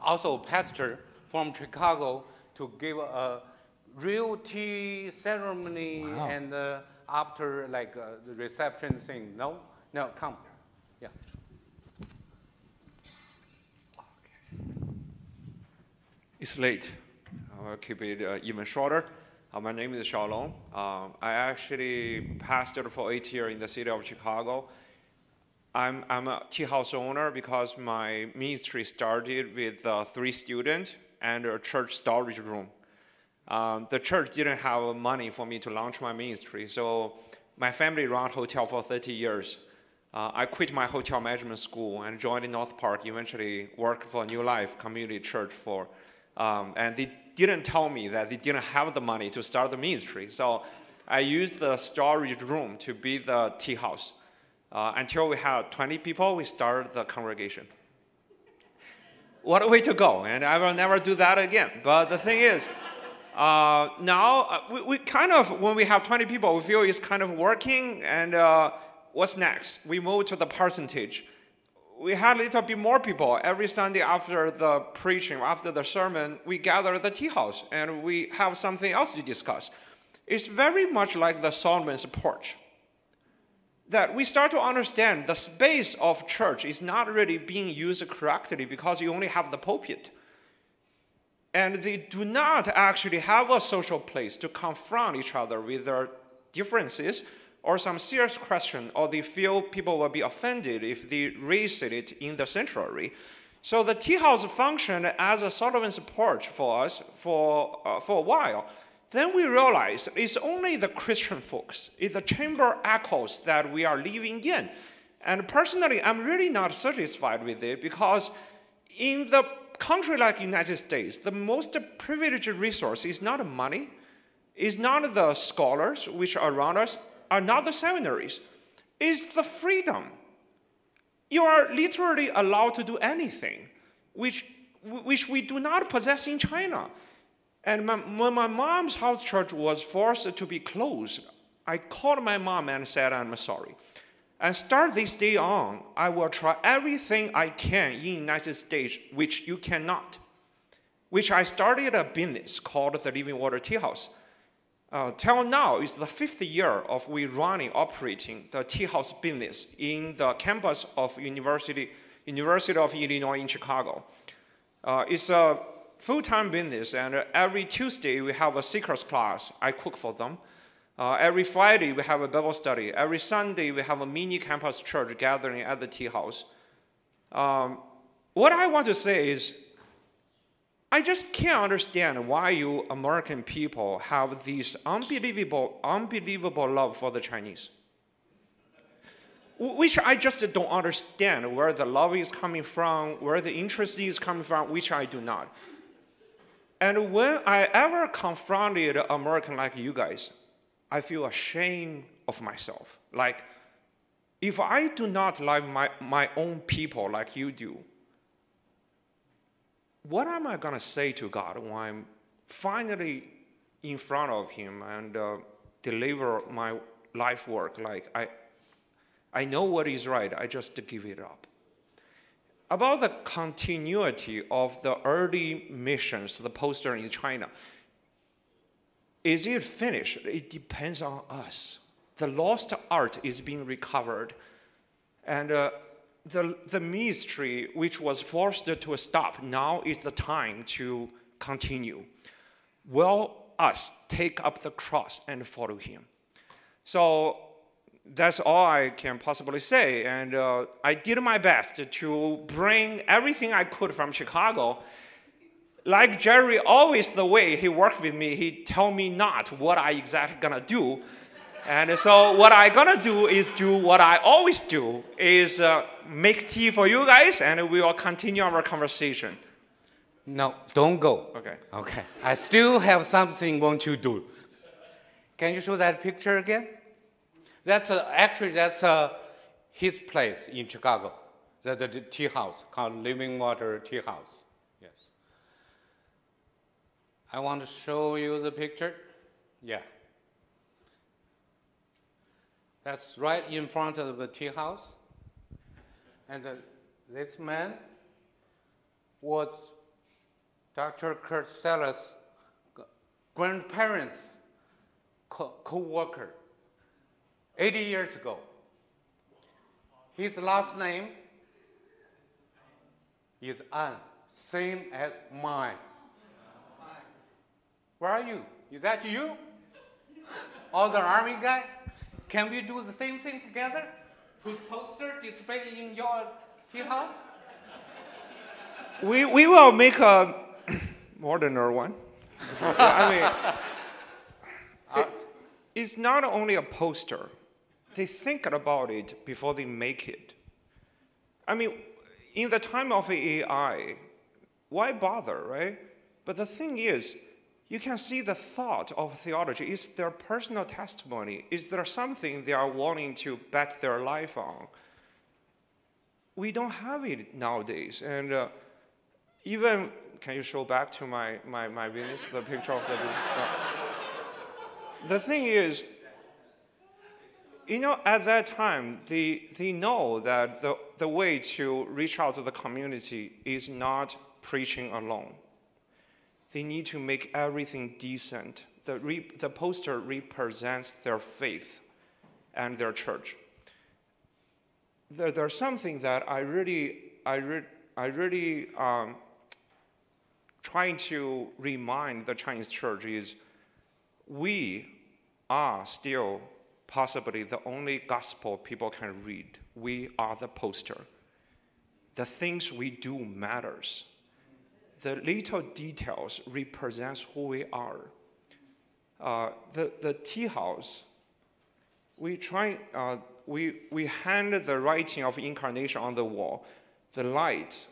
also a pastor from Chicago, to give a real tea ceremony. Wow. And after like the reception thing. No, come. Yeah. Okay. It's late. I'll keep it even shorter. My name is Xiaolong. I actually pastored for 8 years in the city of Chicago. I'm a tea house owner because my ministry started with 3 students and a church storage room. The church didn't have money for me to launch my ministry, so my family ran a hotel for 30 years. I quit my hotel management school and joined North Park, eventually worked for New Life Community Church and they didn't tell me that they didn't have the money to start the ministry. So I used the storage room to be the tea house. Until we had 20 people, we started the congregation. What a way to go, and I will never do that again. But the thing is, now we kind of, when we have 20 people, we feel it's kind of working, and what's next? We move to the percentage. We had a little bit more people. Every Sunday after the preaching, after the sermon, we gather at the tea house, and we have something else to discuss. It's very much like the Solomon's porch, that we start to understand the space of church is not really being used correctly because you only have the pulpit. And they do not actually have a social place to confront each other with their differences or some serious question, or they feel people will be offended if they raise it in the sanctuary. So the tea house functioned as a Solomon's porch for us for a while. Then we realized it's only the Christian folks, it's the chamber echoes that we are living in. And personally, I'm really not satisfied with it because in the country like the United States, the most privileged resource is not money, It's not the scholars which are around us, are not the seminaries. It's the freedom. You are literally allowed to do anything, which we do not possess in China. And when my mom's house church was forced to be closed, I called my mom and said, I'm sorry. And start this day on, I will try everything I can in the United States, which you cannot. Which I started a business called the Living Water Tea House. Till now, it's the 5th year of we operating the tea house business in the campus of University of Illinois in Chicago. It's a full-time business, and every Tuesday we have a secrets class. I cook for them. Every Friday we have a Bible study. Every Sunday we have a mini campus church gathering at the tea house. What I want to say is, I just can't understand why you American people have this unbelievable love for the Chinese. Which I just don't understand where the love is coming from, where the interest is coming from, which I do not. And when I ever confronted an American like you guys, I feel ashamed of myself. Like, if I do not love my own people like you do, what am I going to say to God when I'm finally in front of him and deliver my life work? Like, I know what is right, I just give it up. About the continuity of the early missions, the poster in China, is it finished? It depends on us. The lost art is being recovered. And the ministry, which was forced to stop, now is the time to continue. Will us take up the cross and follow him? So that's all I can possibly say. And I did my best to bring everything I could from Chicago. Like Jerry, always the way he worked with me, he tell me not what I exactly gonna do. And so what I gonna do is do what I always do, is make tea for you guys, and we will continue our conversation. No, don't go. Okay. Okay. I still have something want to do. Can you show that picture again? That's actually his place in Chicago. That's the tea house called Living Water Tea House. Yes. I want to show you the picture. Yeah. That's right in front of the tea house. And this man was Dr. Kurt Seller's grandparents' co-worker 80 years ago. His last name is An, same as mine. Where are you? Is that you? Or the army guy? Can we do the same thing together? Put poster displayed in your tea house? We will make a moderner one. I mean, it's not only a poster. They think about it before they make it. I mean, in the time of AI, why bother, right? But the thing is, you can see the thought of theology. Is their personal testimony? Is there something they are willing to bet their life on? We don't have it nowadays. And even, can you show back to my business, the picture of the business? The thing is, you know, at that time, they know that the way to reach out to the community is not preaching alone. They need to make everything decent. The poster represents their faith and their church. There's something that I really trying to remind the Chinese church is, we are still possibly the only gospel people can read. We are the poster. The things we do matters. The little details represents who we are. The tea house, we hang the writing of incarnation on the wall, the light,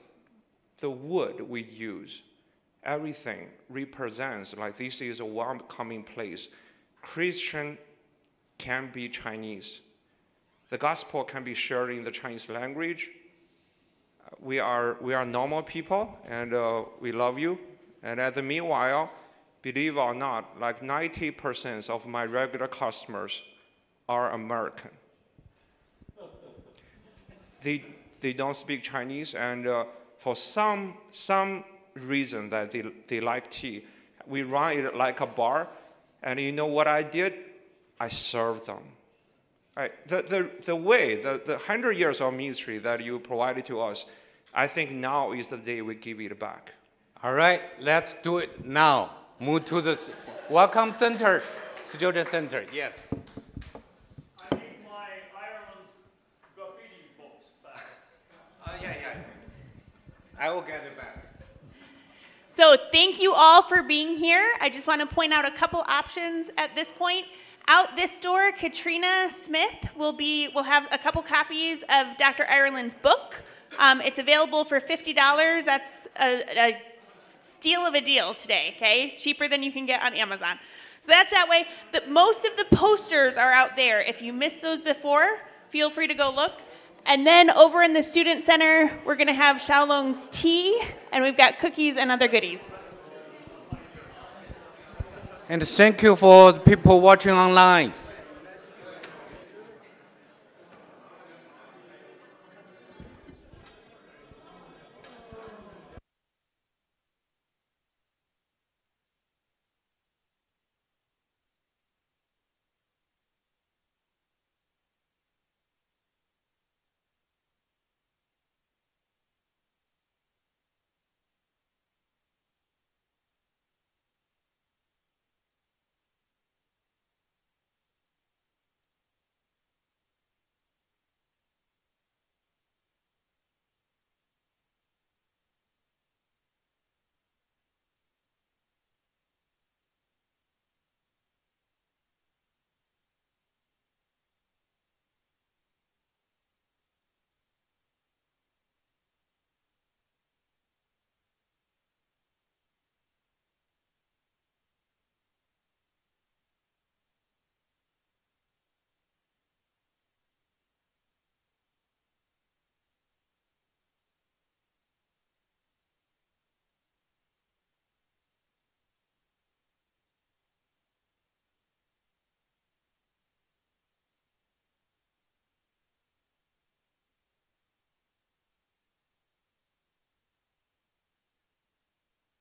the wood we use, everything represents, like this is a welcoming place. Christian can be Chinese. The gospel can be shared in the Chinese language. We are normal people, and we love you. And at the meanwhile, believe or not, like 90% of my regular customers are American. They don't speak Chinese, and for some reason that they like tea, we run it like a bar, and you know what I did? I served them. Right. The way, the 100 years of ministry that you provided to us, I think now is the day we give it back. All right, let's do it now. Move to the welcome center, student center. Yes. I need my Ireland graffiti books back. Yeah. I will get it back. So thank you all for being here. I just want to point out a couple options at this point. Out this door, Katrina Smith will have a couple copies of Dr. Ireland's book. It's available for $50. That's a steal of a deal today, okay? Cheaper than you can get on Amazon. So that's that way. But most of the posters are out there. If you missed those before, feel free to go look. And then over in the Student Center, we're going to have Xiaolong's tea, and we've got cookies and other goodies. And thank you for the people watching online.